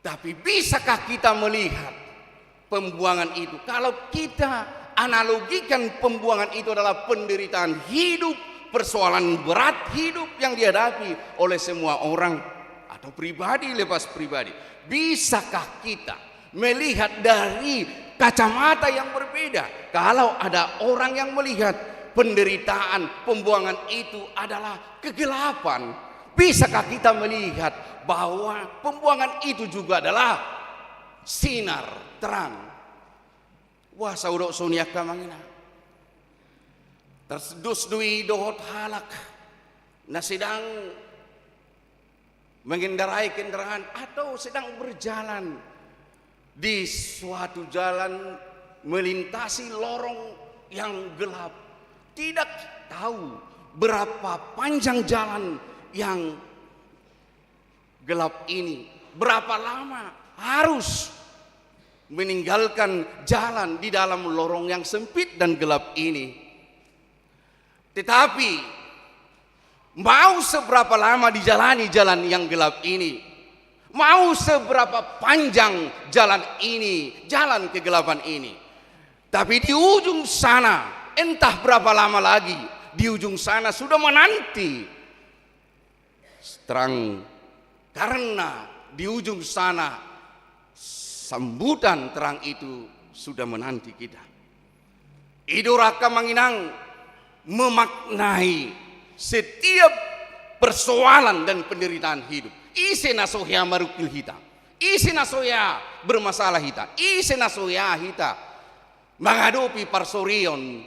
Tapi bisakah kita melihat pembuangan itu? Kalau kita analogikan pembuangan itu adalah penderitaan hidup, persoalan berat hidup yang dihadapi oleh semua orang atau pribadi lepas pribadi. Bisakah kita melihat dari kacamata yang berbeda? Kalau ada orang yang melihat penderitaan pembuangan itu adalah kegelapan, bisakah kita melihat bahwa pembuangan itu juga adalah sinar terang? Wah saudara sonia kamangina tersedus dui dohot halak na sedang mengendarai kendaraan atau sedang berjalan di suatu jalan melintasi lorong yang gelap, tidak tahu berapa panjang jalan yang gelap ini, berapa lama harus meninggalkan jalan di dalam lorong yang sempit dan gelap ini. Tetapi mau seberapa lama dijalani jalan yang gelap ini, mau seberapa panjang jalan ini, jalan kegelapan ini, tapi di ujung sana entah berapa lama lagi, di ujung sana sudah menanti terang, karena di ujung sana sambutan terang itu sudah menanti kita. Idoraka manginang memaknai setiap persoalan dan penderitaan hidup. Ise nasoya marukil hita, ise nasoya bermasalah hita, ise nasoya hita menghadapi parsorion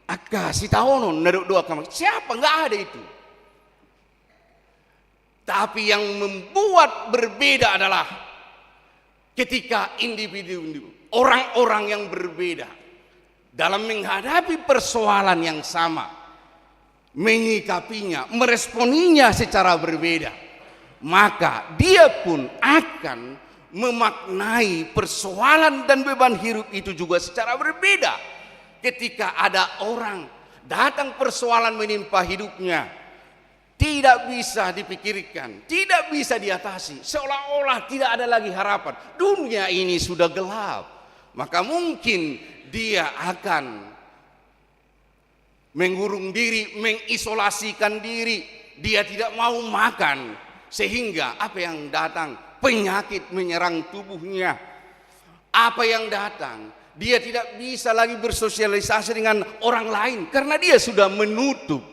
akka sitaonon naduk doa kamang. Siapa? Nggak ada itu. Tapi yang membuat berbeda adalah ketika individu orang-orang yang berbeda dalam menghadapi persoalan yang sama, menyikapinya, meresponinya secara berbeda, maka dia pun akan memaknai persoalan dan beban hidup itu juga secara berbeda. Ketika ada orang datang persoalan menimpa hidupnya, tidak bisa dipikirkan, tidak bisa diatasi, seolah-olah tidak ada lagi harapan, dunia ini sudah gelap, maka mungkin dia akan mengurung diri, mengisolasikan diri, dia tidak mau makan, sehingga apa yang datang, penyakit menyerang tubuhnya. Apa yang datang, dia tidak bisa lagi bersosialisasi dengan orang lain karena dia sudah menutup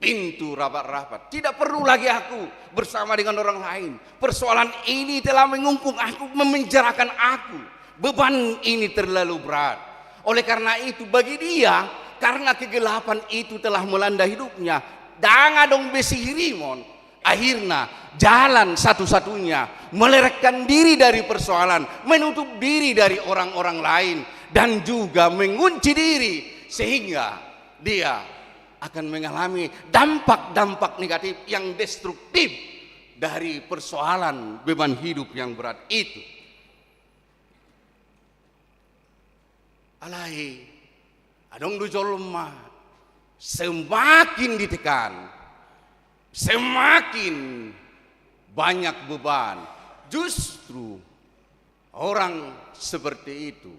pintu rapat-rapat. Tidak perlu lagi aku bersama dengan orang lain. Persoalan ini telah mengungkung aku, memenjarakan aku. Beban ini terlalu berat. Oleh karena itu bagi dia, karena kegelapan itu telah melanda hidupnya, dangadong besihirimon, akhirnya jalan satu-satunya melerekkan diri dari persoalan, menutup diri dari orang-orang lain, dan juga mengunci diri, sehingga dia akan mengalami dampak-dampak negatif yang destruktif dari persoalan beban hidup yang berat itu. alai adong du jolma semakin ditekan, semakin banyak beban. Justru orang seperti itu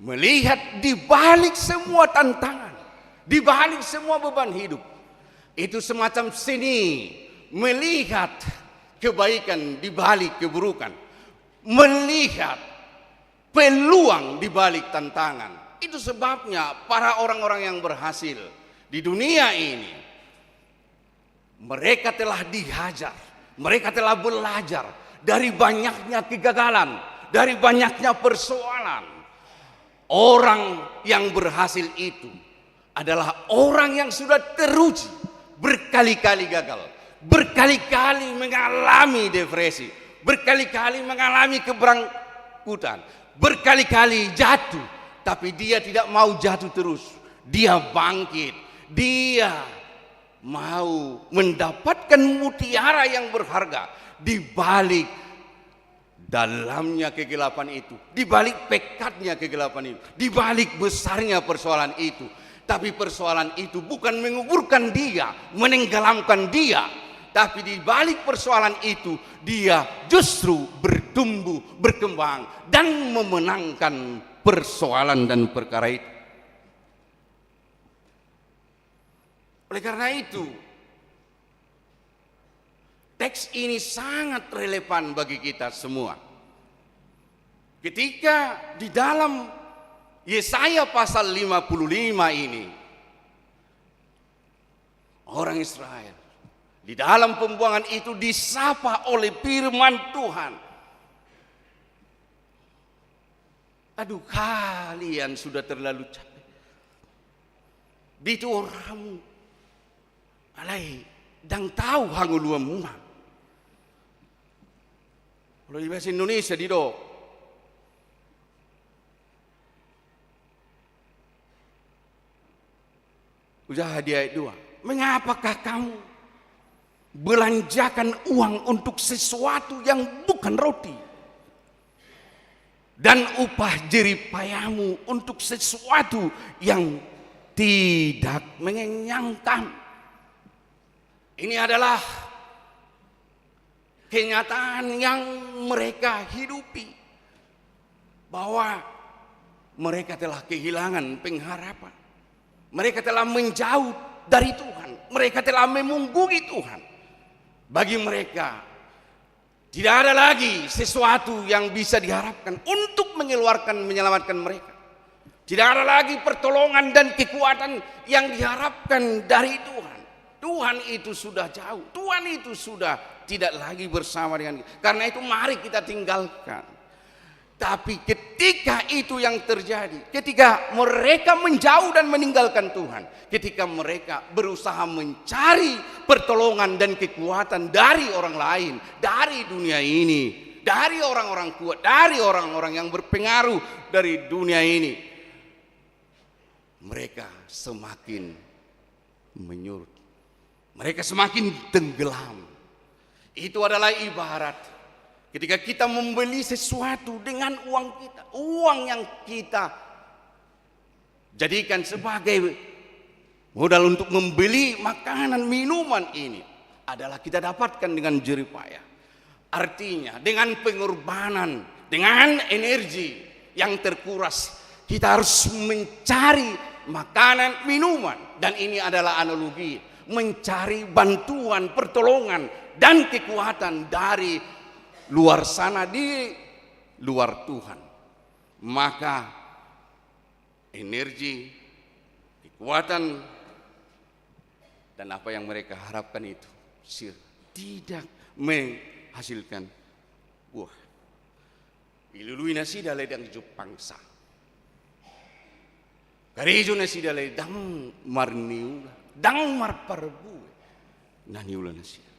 melihat di balik semua tantangan, di balik semua beban hidup, itu semacam seni melihat kebaikan di balik keburukan, melihat peluang di balik tantangan. Itu sebabnya para orang-orang yang berhasil di dunia ini, mereka telah dihajar, mereka telah belajar dari banyaknya kegagalan, dari banyaknya persoalan. Orang yang berhasil itu adalah orang yang sudah teruji, berkali-kali gagal, berkali-kali mengalami depresi, berkali-kali mengalami keberangkutan, berkali-kali jatuh, tapi dia tidak mau jatuh terus. Dia bangkit, dia mau mendapatkan mutiara yang berharga di balik dalamnya kegelapan itu, di balik pekatnya kegelapan itu, di balik besarnya persoalan itu. Tapi persoalan itu bukan menguburkan dia, menenggelamkan dia, tapi di balik persoalan itu dia justru bertumbuh, berkembang dan memenangkan persoalan dan perkara itu. Oleh karena itu, teks ini sangat relevan bagi kita semua. Ketika di dalam Yesaya pasal 55 ini, orang Israel di dalam pembuangan itu disapa oleh firman Tuhan. Aduh, kalian sudah terlalu capek. Ditu oramu alai dang tahu hangulua muna. Kalau di bahasa Indonesia di do, usaha di ayat 2. Mengapakah kamu belanjakan uang untuk sesuatu yang bukan roti, dan upah jeripayamu untuk sesuatu yang tidak mengenyangkan? Ini adalah kenyataan yang mereka hidupi, bahwa mereka telah kehilangan pengharapan, mereka telah menjauh dari Tuhan, mereka telah memunggungi Tuhan. Bagi mereka tidak ada lagi sesuatu yang bisa diharapkan untuk menyelamatkan mereka. Tidak ada lagi pertolongan dan kekuatan yang diharapkan dari Tuhan. Tuhan itu sudah jauh, Tuhan itu sudah tidak lagi bersama dengan kita. Karena itu mari kita tinggalkan. Tapi ketika itu yang terjadi, ketika mereka menjauh dan meninggalkan Tuhan, ketika mereka berusaha mencari pertolongan dan kekuatan dari orang lain, dari dunia ini, dari orang-orang kuat, dari orang-orang yang berpengaruh dari dunia ini, mereka semakin menyurut, mereka semakin tenggelam. Itu adalah ibarat ketika kita membeli sesuatu dengan uang kita, uang yang kita jadikan sebagai modal untuk membeli makanan minuman ini adalah kita dapatkan dengan jerih payah. Artinya dengan pengorbanan, dengan energi yang terkuras, kita harus mencari makanan minuman. Dan ini adalah analogi, mencari bantuan, pertolongan dan kekuatan dari luar sana, di luar Tuhan. Maka energi, kekuatan dan apa yang mereka harapkan itu tidak menghasilkan buah. Ilului nasi dalai dang jupangsa, karejo nasi dalai dang marniula, dang marparbu naniula nasi.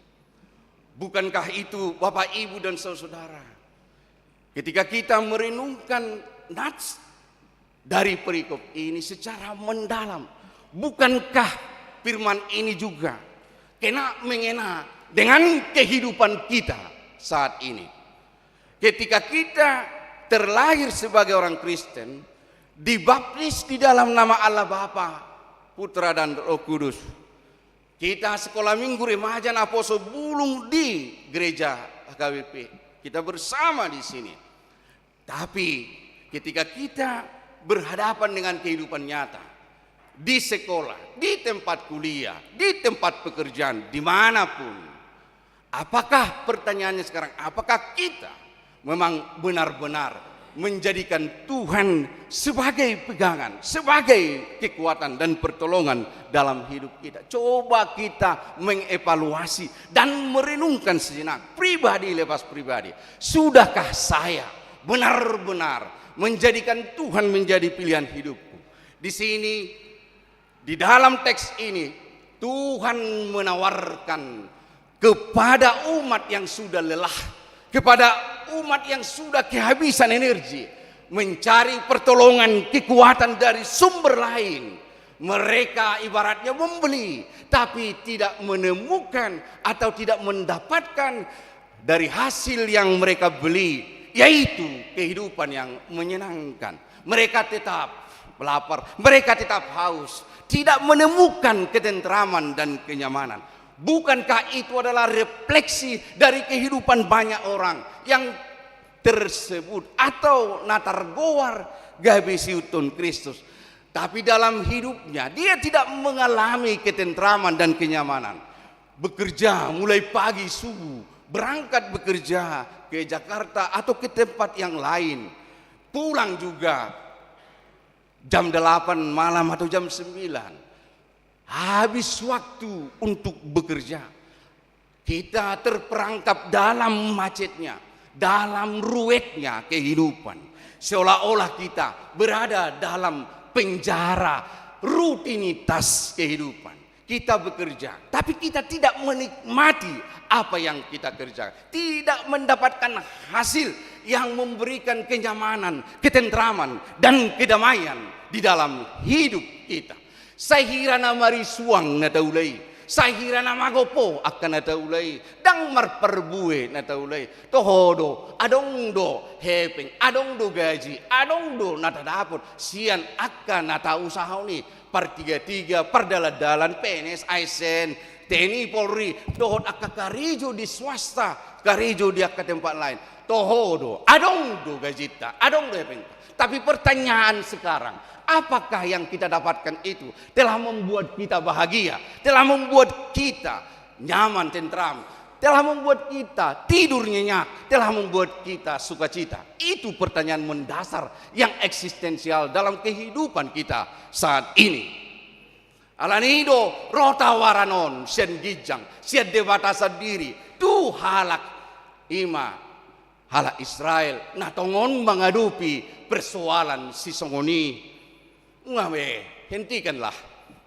Bukankah itu Bapak, Ibu, dan saudara, ketika kita merenungkan nats dari perikop ini secara mendalam, bukankah firman ini juga mengena dengan kehidupan kita saat ini? Ketika kita terlahir sebagai orang Kristen dibaptis di dalam nama Allah Bapa, Putra dan Roh Kudus. Kita sekolah minggu remaja Apostol Bulung di gereja HKBP. Kita bersama di sini. Tapi ketika kita berhadapan dengan kehidupan nyata, di sekolah, di tempat kuliah, di tempat pekerjaan, dimanapun, apakah pertanyaannya sekarang, apakah kita memang benar-benar menjadikan Tuhan sebagai pegangan, sebagai kekuatan dan pertolongan dalam hidup kita? Coba kita mengevaluasi dan merenungkan sejenak, pribadi lepas pribadi. Sudahkah saya benar-benar menjadikan Tuhan menjadi pilihan hidupku? Di sini, di dalam teks ini, Tuhan menawarkan kepada umat yang sudah lelah, kepada umat yang sudah kehabisan energi, mencari pertolongan, kekuatan dari sumber lain. Mereka ibaratnya membeli, tapi tidak menemukan atau tidak mendapatkan dari hasil yang mereka beli, yaitu kehidupan yang menyenangkan. Mereka tetap lapar, mereka tetap haus, tidak menemukan ketentraman dan kenyamanan. Bukankah itu adalah refleksi dari kehidupan banyak orang yang tersebut atau natargowar gabisiutun Kristus, tapi dalam hidupnya dia tidak mengalami ketentraman dan kenyamanan. Bekerja mulai pagi subuh, berangkat bekerja ke Jakarta atau ke tempat yang lain, pulang juga jam 8 malam atau jam 9. Habis waktu untuk bekerja. Kita terperangkap dalam macetnya, dalam ruwetnya kehidupan. Seolah-olah kita berada dalam penjara rutinitas kehidupan. Kita bekerja, tapi kita tidak menikmati apa yang kita kerjakan. Tidak mendapatkan hasil yang memberikan kenyamanan, ketentraman, dan kedamaian di dalam hidup kita. Sahira nama risuang na taulay, sahira nama gopo akan na taulay, dang marperbue na taulay, tohodo, adong do hepeng, adong do gaji, adong do natadapot, sian akan nata usaha ni, par 3-3, par daladalan, PNS, ASN, TNI, Polri, dohod akka karijo di swasta, karijo di akka tempat lain, tohodo, adong do gajita, adong do hepeng. Tapi pertanyaan sekarang, apakah yang kita dapatkan itu telah membuat kita bahagia, telah membuat kita nyaman, tentram, telah membuat kita tidur nyenyak, telah membuat kita sukacita? Itu pertanyaan mendasar yang eksistensial dalam kehidupan kita saat ini. Alanido rota waranon sen gijang, siad debata diri, tu halak ima hala Israel natongon mengadupi persoalan si songoni. Ngawe, hentikanlah.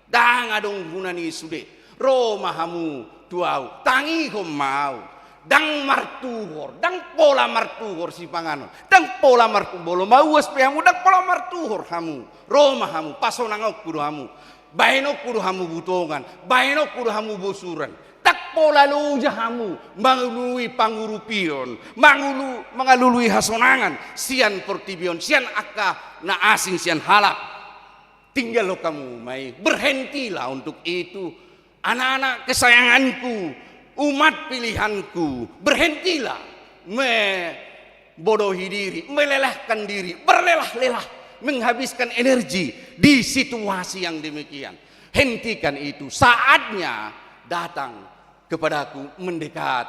Dang adong gunani sude. Roma hamu tuau, tangi hom mau. Dang martuhor, dang pola martuhor si panganon. Dang pola martuhor, bolo mauas pehamu, dang pola martuhor hamu. Roma hamu, pasonangok kudu hamu. Bahenok kudu hamu butongan, bahenok kudu hamu bosuran. Tak pola luja hamu, mangului pangurupion, mangalului hasonangan, sian portibion, sian akka na asing sian halak. Tinggal lo kamu mai, berhentilah untuk itu. Anak-anak kesayanganku, umat pilihanku, berhentilah membodohi diri, melelahkan diri, berlelah-lelah, menghabiskan energi di situasi yang demikian. Hentikan itu. Saatnya datang kepadaku mendekat.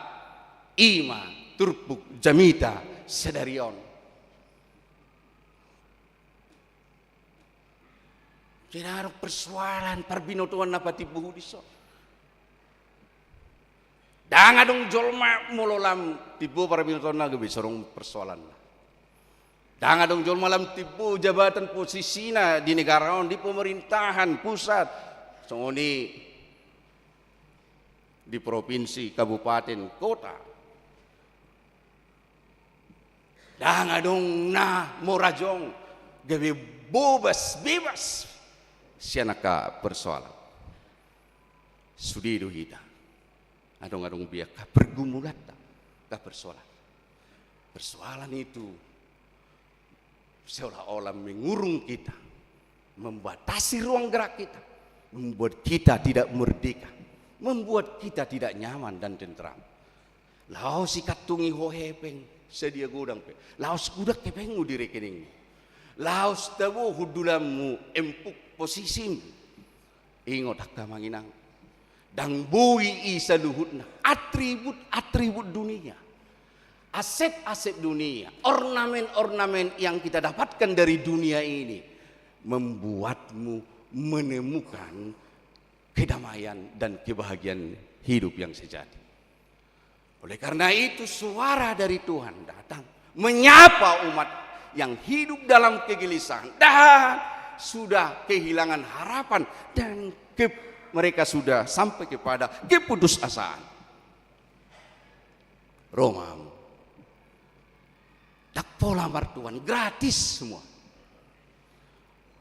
Ima turpuk jamita sedarion. Tidak ada persoalan parbinotuan apa tibuh diso. Dang adong jolma mololam tibu parbinotuan na gabi sorong persoalan. Dang adong jolma lam tibu jabatan posisina di negara di pemerintahan pusat. Songoni di provinsi, kabupaten, kota. Dang adong na morajong gabi bebas. Siya naka persoalan. Sudido hita. Adong-adong biak ka pergumulat ka persoalan. Persoalan itu seolah-olah mengurung kita, membatasi ruang gerak kita, membuat kita tidak merdeka, membuat kita tidak nyaman dan tentram. Laos sikat tungi hohepeng sedia godang pe, laos kudak kepengu di rekeningmu, laos tabu hudulamu empuk posisimu. Ingot hakka manginang, dang bui isa luhutna atribut dunia, aset-aset dunia, ornamen-ornamen yang kita dapatkan dari dunia ini membuatmu menemukan kedamaian dan kebahagiaan hidup yang sejati. Oleh karena itu suara dari Tuhan datang menyapa umat yang hidup dalam kegelisahan dan sudah kehilangan harapan dan mereka sudah sampai kepada keputusasaan. Romamu tak pola martuan gratis semua.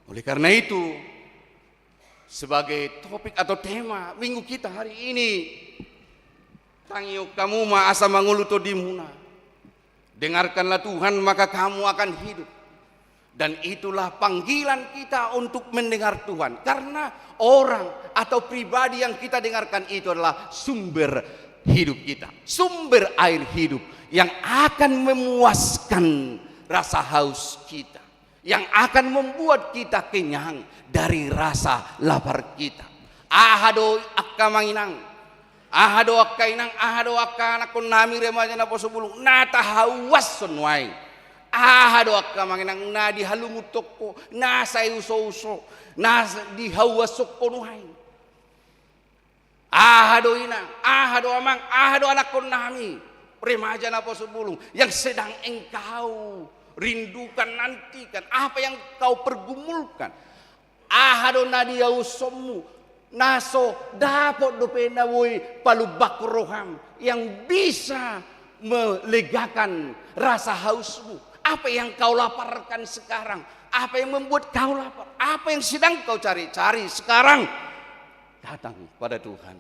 Oleh karena itu sebagai topik atau tema minggu kita hari ini, tangiu kamu ma asa manguluto dimuna, dengarkanlah Tuhan maka kamu akan hidup. Dan itulah panggilan kita untuk mendengar Tuhan, karena orang atau pribadi yang kita dengarkan itu adalah sumber hidup kita, sumber air hidup yang akan memuaskan rasa haus kita, yang akan membuat kita kenyang dari rasa lapar kita. Ahado akka manginang, ahado akka inang, ahado akka anak nami remaja na posobulung nata hawas sonwai. Ahado akka manginang na dihalungut toko, na sayuso-uso, na dihawasok konuhay. Ahado inang, ahado amang, ahado anak nami remaja na posobulung yang sedang engkau rindukan, nantikan, apa yang kau pergumulkan. Ahado nadiau somu naso dapat dopena woi palubak roham yang bisa melegakan rasa hausmu. Apa yang kau laparkan sekarang? Apa yang membuat kau lapar? Apa yang sedang kau cari-cari sekarang? Datang pada Tuhan.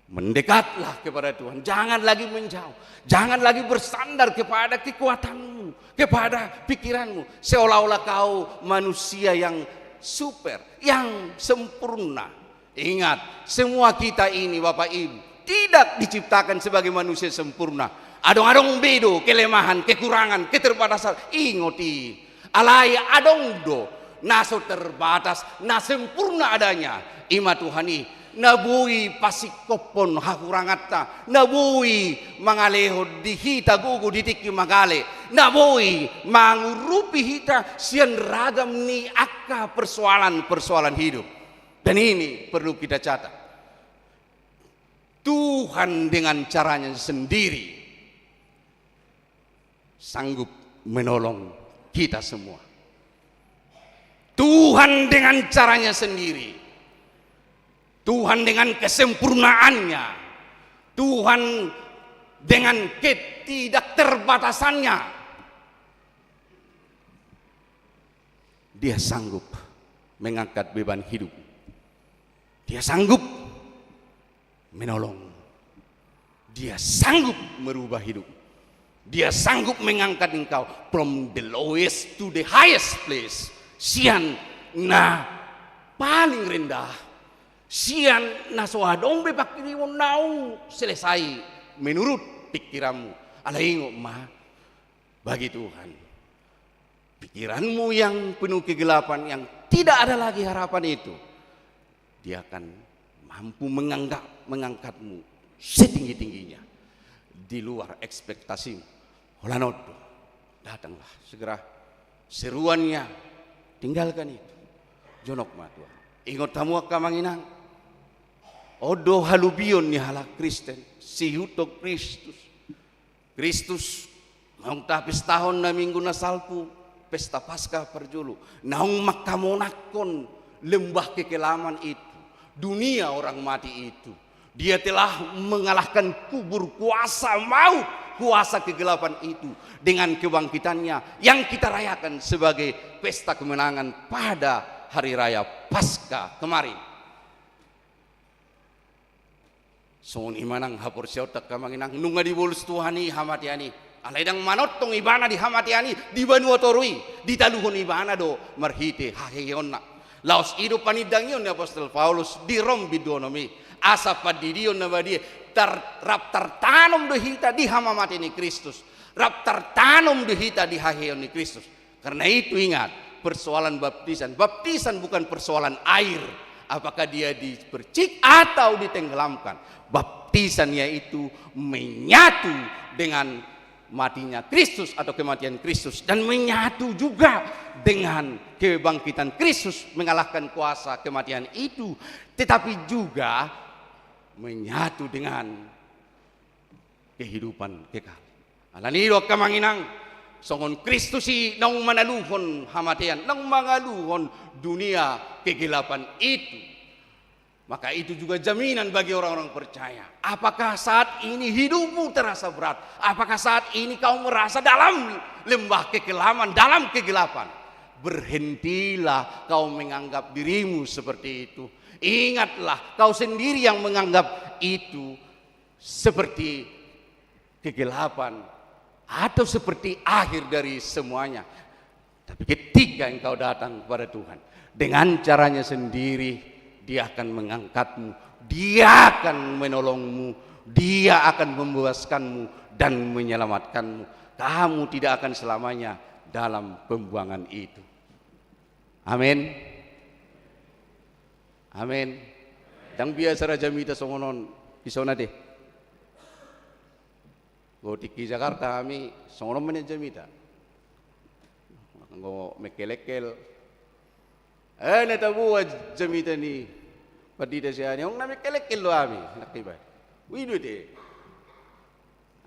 Mendekatlah kepada Tuhan. Jangan lagi menjauh. Jangan lagi bersandar kepada kekuatanmu, kepada pikiranmu. Seolah-olah kau manusia yang super, yang sempurna. Ingat, semua kita ini Bapak Ibu tidak diciptakan sebagai manusia sempurna. Adong-adong bedo, kelemahan, kekurangan, keterbatasan. Ingoti, alai adong do, naso terbatas, na sempurna adanya. Ima Tuhani, nabui pasikopon hakurangata, nabui mangaleho di hita gugu ditiki magale, nabui mangurupi hita sian ragam ni akka persoalan hidup. Dan ini perlu kita catat. Tuhan dengan caranya sendiri sanggup menolong kita semua. Tuhan dengan caranya sendiri, Tuhan dengan kesempurnaannya, Tuhan dengan ketidakterbatasannya, Dia sanggup mengangkat beban hidup. Dia sanggup menolong. Dia sanggup merubah hidup. Dia sanggup mengangkat engkau from the lowest to the highest place. Sian na paling rendah. Sian na soadong bepakirimu nau selesai menurut pikiranmu. Alaingo ma bagi Tuhan. Pikiranmu yang penuh kegelapan, yang tidak ada lagi harapan itu, Dia akan mampu mengangkatmu setinggi-tingginya di luar ekspektasimu. Holanodo, datanglah segera seruannya, tinggalkan itu. Jonok matua. Ingot tamu akka manginang. Odo halubion ni hala Kristen, sihuto Kristus. Kristus naung tapis tahun na minggu na salpu, pesta Paskah perjulu. Naung makamonakon lembah kekelaman itu, dunia orang mati itu. Dia telah mengalahkan kubur kuasa maut, kuasa kegelapan itu dengan kebangkitannya yang kita rayakan sebagai pesta kemenangan pada hari raya Paskah kemarin. Soni manang hapur siautak kamanginang nunga di bolus Tuhani hamatiani Alaidang manotong ibana di hamatiani di banua torui di taluhon ibana do marhite haheyonna. Laos ido panidang yon Apostol Paulus di Rom bidonomi asa padidion na badie rap tertanam do hita di hamamati ni Kristus. Rap tertanam do hita di haheyon ni Kristus. Karena itu ingat persoalan baptisan. Baptisan bukan persoalan air. Apakah dia dipercik atau ditenggelamkan. Baptisan yaitu menyatu dengan matinya Kristus atau kematian Kristus. Dan menyatu juga dengan kebangkitan Kristus mengalahkan kuasa kematian itu. Tetapi juga menyatu dengan kehidupan kekal. Alaniro kamanginang. Songon Kristusi nang manaluhon hamatian, nang mangaluhon dunia kegelapan itu. Maka itu juga jaminan bagi orang-orang percaya. Apakah saat ini hidupmu terasa berat? Apakah saat ini kau merasa dalam lembah kekelaman, dalam kegelapan? Berhentilah kau menganggap dirimu seperti itu. Ingatlah kau sendiri yang menganggap itu seperti kegelapan. Atau seperti akhir dari semuanya. Tapi ketika engkau datang kepada Tuhan dengan caranya sendiri, Dia akan mengangkatmu, Dia akan menolongmu, Dia akan membebaskanmu dan menyelamatkanmu. Kamu tidak akan selamanya dalam pembuangan itu. Amin. Amin. Dan biasa Raja Mita songonon isona deh. Go tiki Jakarta kami songono menjamita. Go mekelekel. Neta buat jamita ni padida siya ni. Ong na mekelekel lo kami nakiba. Wido de.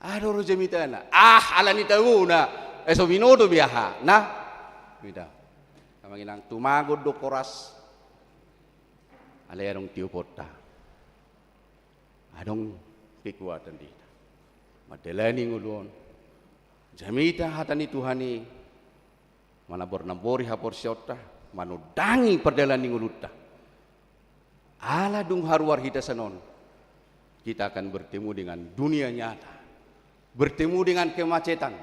Ado ro jamita na. Ala ni tabu na. So minuto biyaha na. Mida. Kamanginang tumagod do koras. Alerong tiupota. Adong kekuatan di. Madelani ngulon jamita hatani Tuhani manabor nabori hapor syota manudangi perdelani nguluta ala dung haruar hita sanon kita akan bertemu dengan dunia nyata, bertemu dengan kemacetan,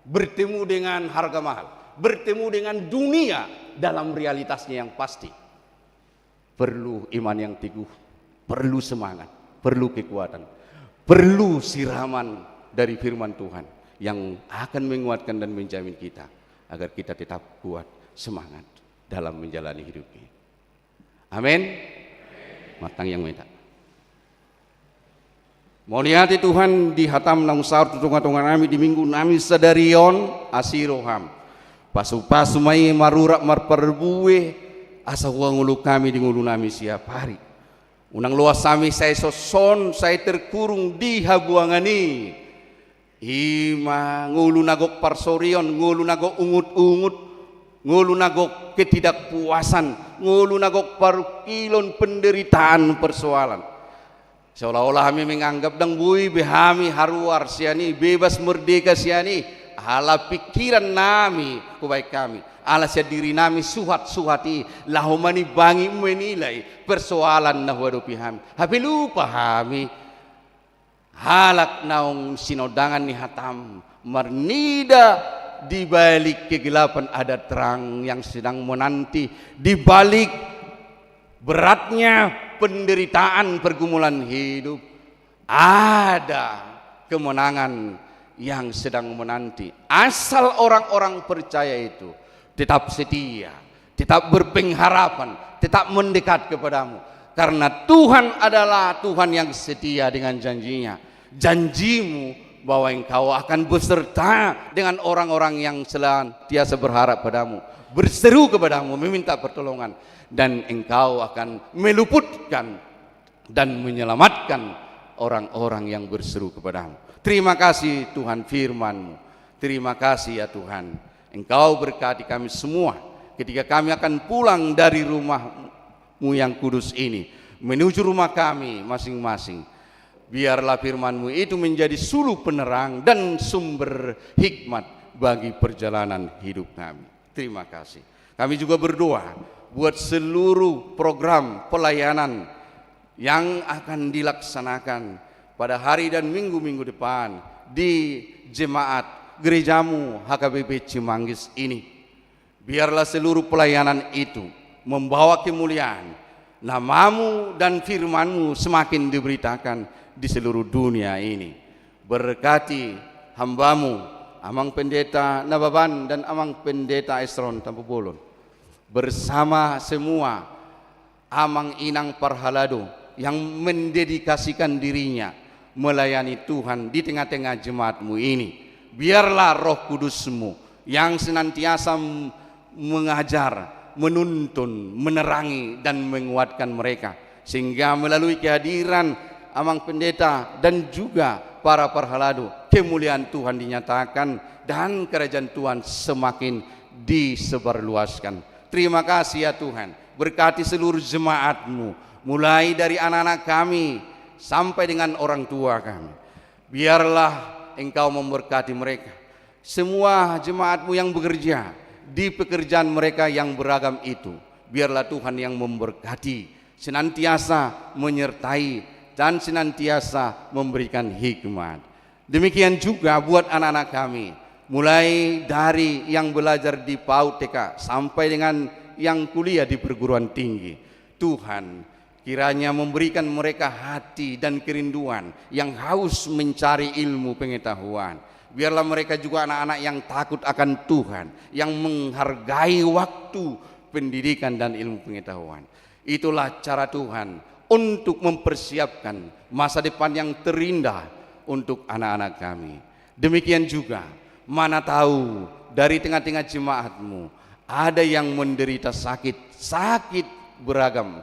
bertemu dengan harga mahal, bertemu dengan dunia dalam realitasnya yang pasti. Perlu iman yang teguh, perlu semangat, perlu kekuatan, perlu siraman dari firman Tuhan yang akan menguatkan dan menjamin kita agar kita tetap kuat, semangat dalam menjalani hidup ini. Amin. Matang yang minta. Mau lihat Tuhan di hatam nang saur tutungan nami di minggu nami sadarion asiroham. Pasu-pasu mai marurak marperbue asa ngulu kami di ngulu nami siap hari. Unang luas sami saya soson saya terkurung di habuangani. Ima ngulu nagok parsorion, ngulu nagok ungut-ungut, ngulu nagok ketidakpuasan, ngulu nagok parukilon penderitaan persoalan. Seolah-olah kami menganggap dang bui behami haruar siani bebas merdeka siani ala pikiran nami kubaik kami. Alas ya diri nami suhat-suhati lahumani bangi menilai persoalan na wadupi hami. Tapi lupa kami halak naung sinodangan ni hatam marnida di balik kegelapan ada terang yang sedang menanti, di balik beratnya penderitaan pergumulan hidup ada kemenangan yang sedang menanti. Asal orang-orang percaya itu tetap setia, tetap berpengharapan, tetap mendekat kepadamu. Karena Tuhan adalah Tuhan yang setia dengan janjinya. Janjimu bahwa engkau akan beserta dengan orang-orang yang senantiasa berharap padamu, berseru kepadamu, meminta pertolongan. Dan engkau akan meluputkan dan menyelamatkan orang-orang yang berseru kepadamu. Terima kasih Tuhan firman-Mu. Terima kasih ya Tuhan. Engkau berkati kami semua ketika kami akan pulang dari rumah-Mu yang kudus ini menuju rumah kami masing-masing. Biarlah firman-Mu itu menjadi suluh penerang dan sumber hikmat bagi perjalanan hidup kami. Terima kasih. Kami juga berdoa buat seluruh program pelayanan yang akan dilaksanakan pada hari dan minggu-minggu depan di jemaat gerejamu HKBP Cimanggis ini. Biarlah seluruh pelayanan itu membawa kemuliaan, namamu dan firmanmu semakin diberitakan di seluruh dunia ini. Berkati hambamu Amang Pendeta Nababan dan Amang Pendeta Esron Tampubolon bersama semua Amang Inang Parhalado yang mendedikasikan dirinya melayani Tuhan di tengah-tengah jemaatmu ini. Biarlah Roh Kudusmu yang senantiasa mengajar, menuntun, menerangi dan menguatkan mereka, sehingga melalui kehadiran Amang Pendeta dan juga para parhalado, kemuliaan Tuhan dinyatakan dan kerajaan Tuhan semakin disebarluaskan. Terima kasih ya Tuhan, berkati seluruh jemaat-Mu, mulai dari anak-anak kami sampai dengan orang tua kami. Biarlah Engkau memberkati mereka, semua jemaat-Mu yang bekerja di pekerjaan mereka yang beragam itu. Biarlah Tuhan yang memberkati, senantiasa menyertai dan senantiasa memberikan hikmat. Demikian juga buat anak-anak kami, mulai dari yang belajar di PAUD TK sampai dengan yang kuliah di perguruan tinggi. Tuhan kiranya memberikan mereka hati dan kerinduan yang haus mencari ilmu pengetahuan. Biarlah mereka juga anak-anak yang takut akan Tuhan, yang menghargai waktu pendidikan dan ilmu pengetahuan. Itulah cara Tuhan untuk mempersiapkan masa depan yang terindah untuk anak-anak kami. Demikian juga, mana tahu dari tengah-tengah jemaat-Mu ada yang menderita sakit beragam.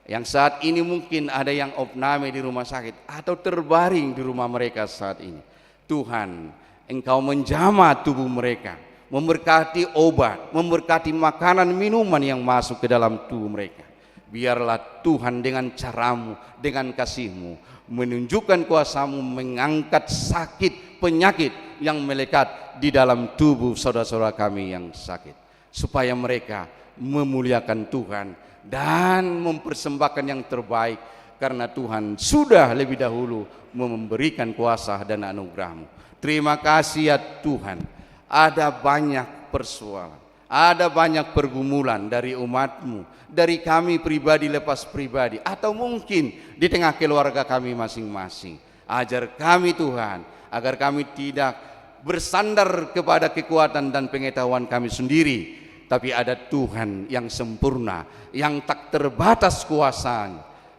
Yang saat ini mungkin ada yang opname di rumah sakit atau terbaring di rumah mereka saat ini. Tuhan, Engkau menjamah tubuh mereka, memberkati obat, memberkati makanan minuman yang masuk ke dalam tubuh mereka. Biarlah Tuhan dengan caramu, dengan kasih-Mu menunjukkan kuasa-Mu mengangkat sakit, penyakit yang melekat di dalam tubuh saudara-saudara kami yang sakit, supaya mereka memuliakan Tuhan dan mempersembahkan yang terbaik, karena Tuhan sudah lebih dahulu memberikan kuasa dan anugerah-Mu. Terima kasih ya Tuhan. Ada banyak persoalan, ada banyak pergumulan dari umat-Mu, dari kami pribadi lepas pribadi, atau mungkin di tengah keluarga kami masing-masing. Ajar kami Tuhan, agar kami tidak bersandar kepada kekuatan dan pengetahuan kami sendiri, tapi ada Tuhan yang sempurna, yang tak terbatas kuasa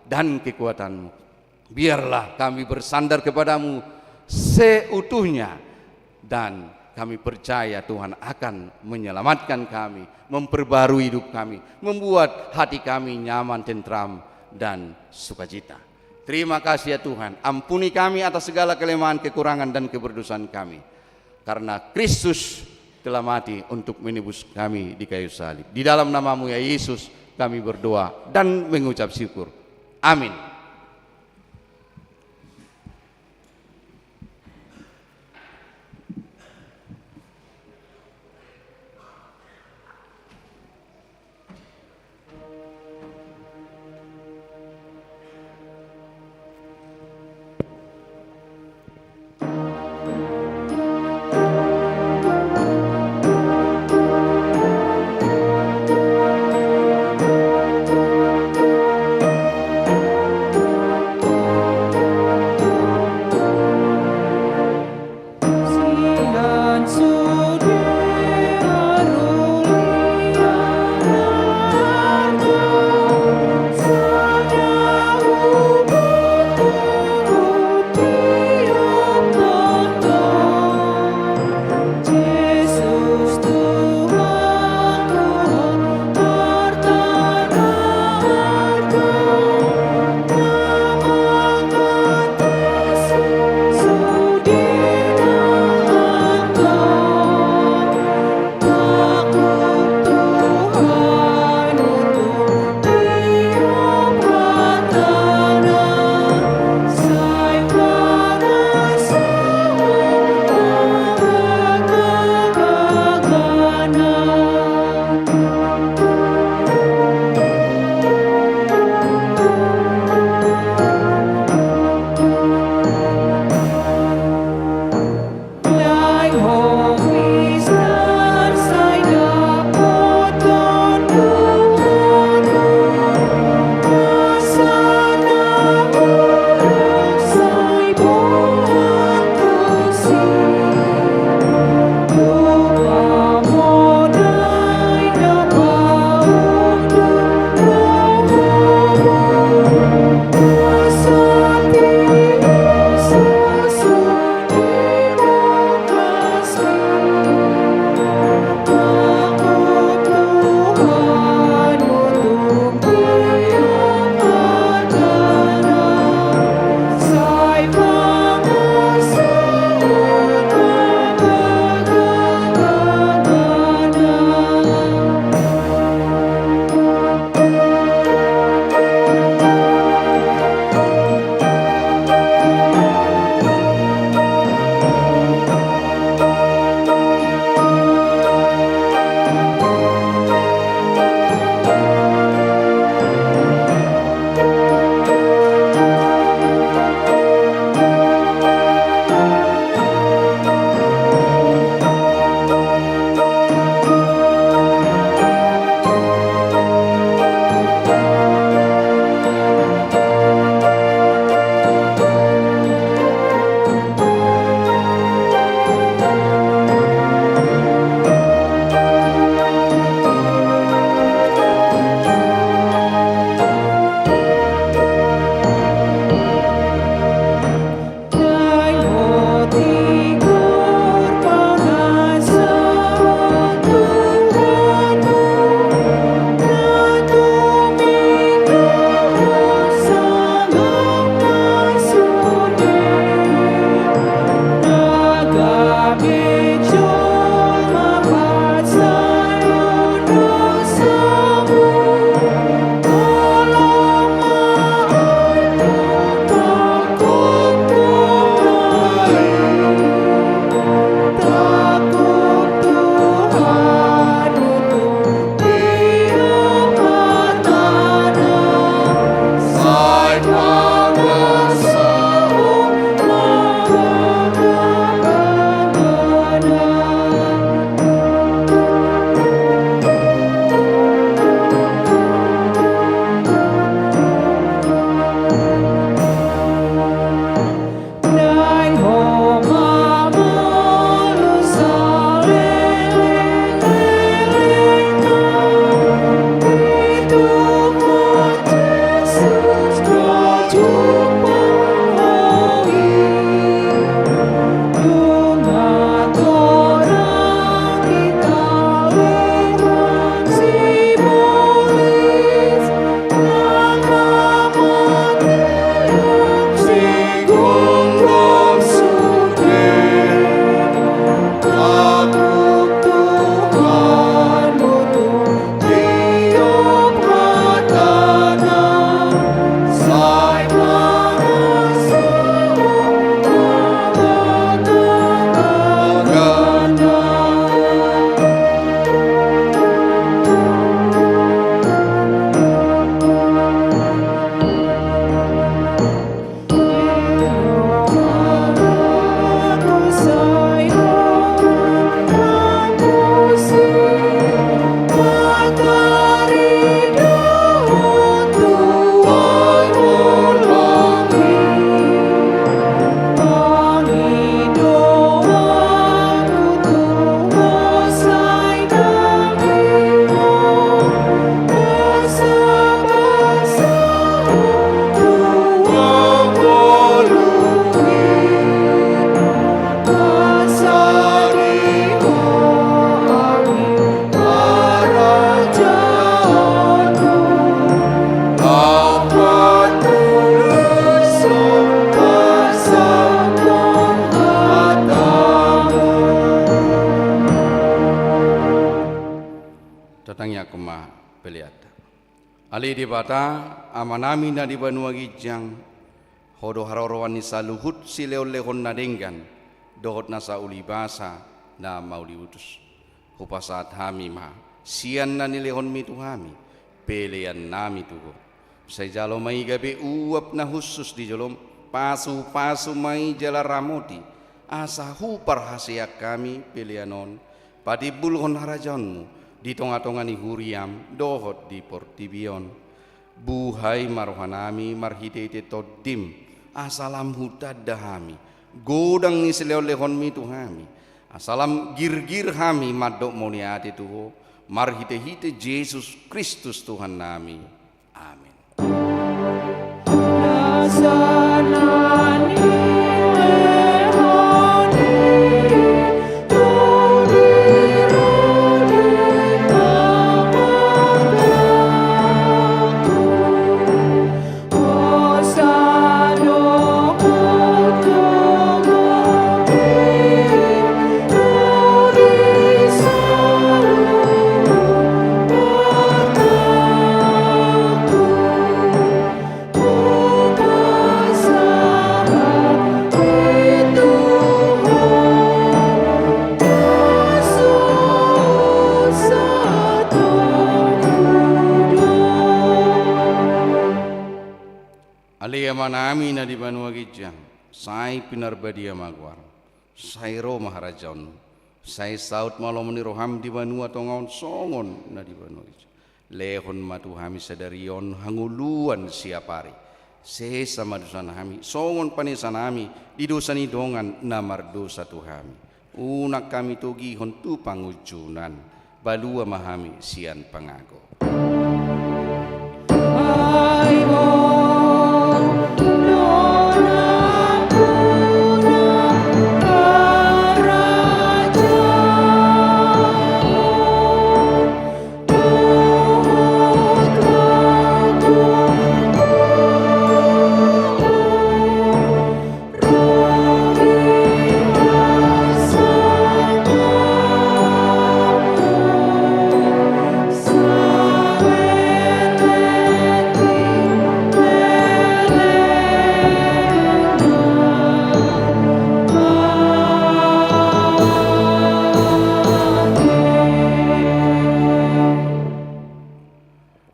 dan kekuatan-Mu. Biarlah kami bersandar kepadamu seutuhnya, dan kami percaya Tuhan akan menyelamatkan kami, memperbarui hidup kami, membuat hati kami nyaman, tentram, dan sukacita. Terima kasih ya Tuhan, ampuni kami atas segala kelemahan, kekurangan, dan keberdosaan kami, karena Kristus telah mati untuk menebus kami di kayu salib. Di dalam nama-Mu ya Yesus kami berdoa dan mengucap syukur. Amin. datangnya kemah peliata. Ali di bata amanami na di Banua Gijang hodo harorowan ni saluhut sileolehon na denggan dohot na sa ulibasa na mauli utus. Hupasat hami ma sian na nilehon mitu hami pelean nami tuho. Say jalo may gabi uap na husus di jolom pasu mai jala ramoti asa hupar hasiak kami pilianon padi bulhon harajanmu di tonga-tongani huriam dohot di portibion buhai marohanami marhitete todim asalam hutadahami godang ni selehon mi tuhami asalam gir-gir hami madok moniati tuho marhite-hite Yesus Kristus Tuhan nami. Amin. Manami na di Banua Gijang, sai pinarbadia magwar, sai ro maharajaun, sai saut malomoni roham di Banua tongaon songon na di Banua Gijang, lehon matu hami sadarion hanguluan siapari, sesa madusan hami, songon panisan hami, di dosani dongan namar dosa tuhami, unak kami tugi hontu pangujunan, balua mahami sian pangago.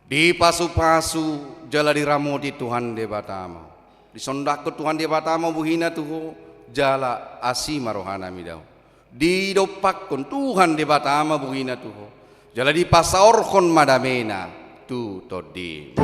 Di pasu-pasu jala diramo di Tuhan de Batama. Di sondak ke Tuhan de Batama buhina tuho jala asima rohana midau. Di dopak kon Tuhan de Batama buhina tuho. Jala di pasaorkon madamena tu todi.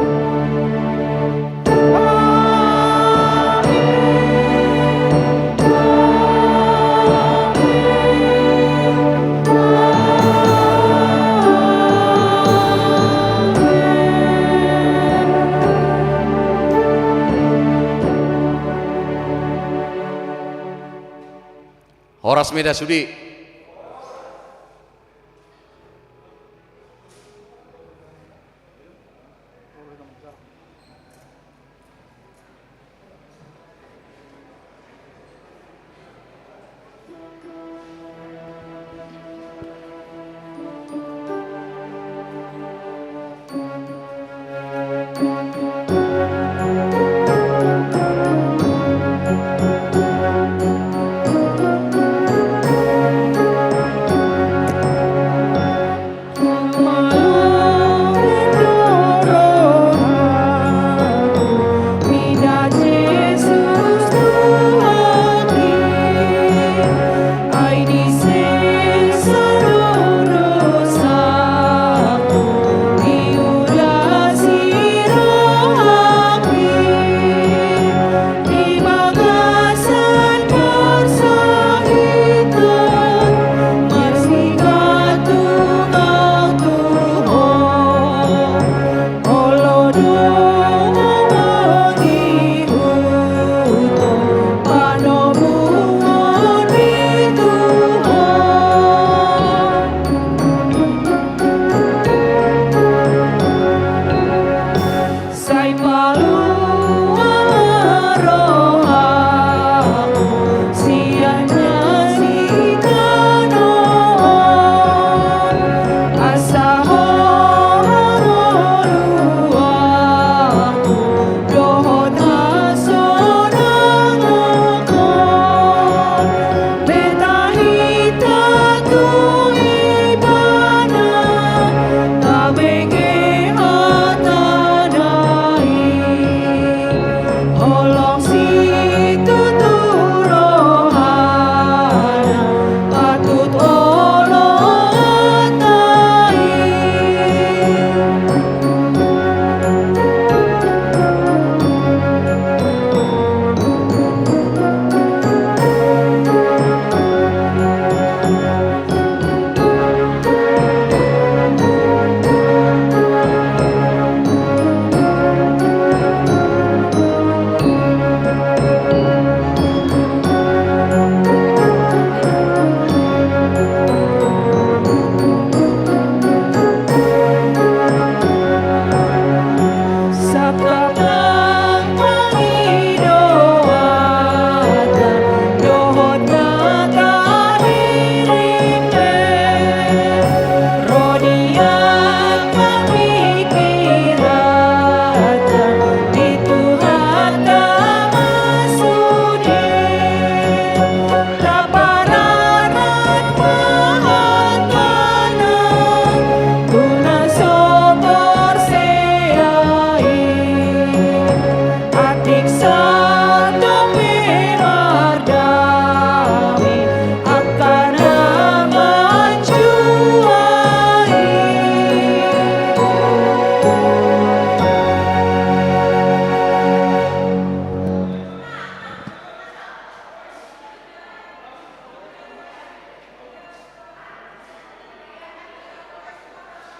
Horas meda sudi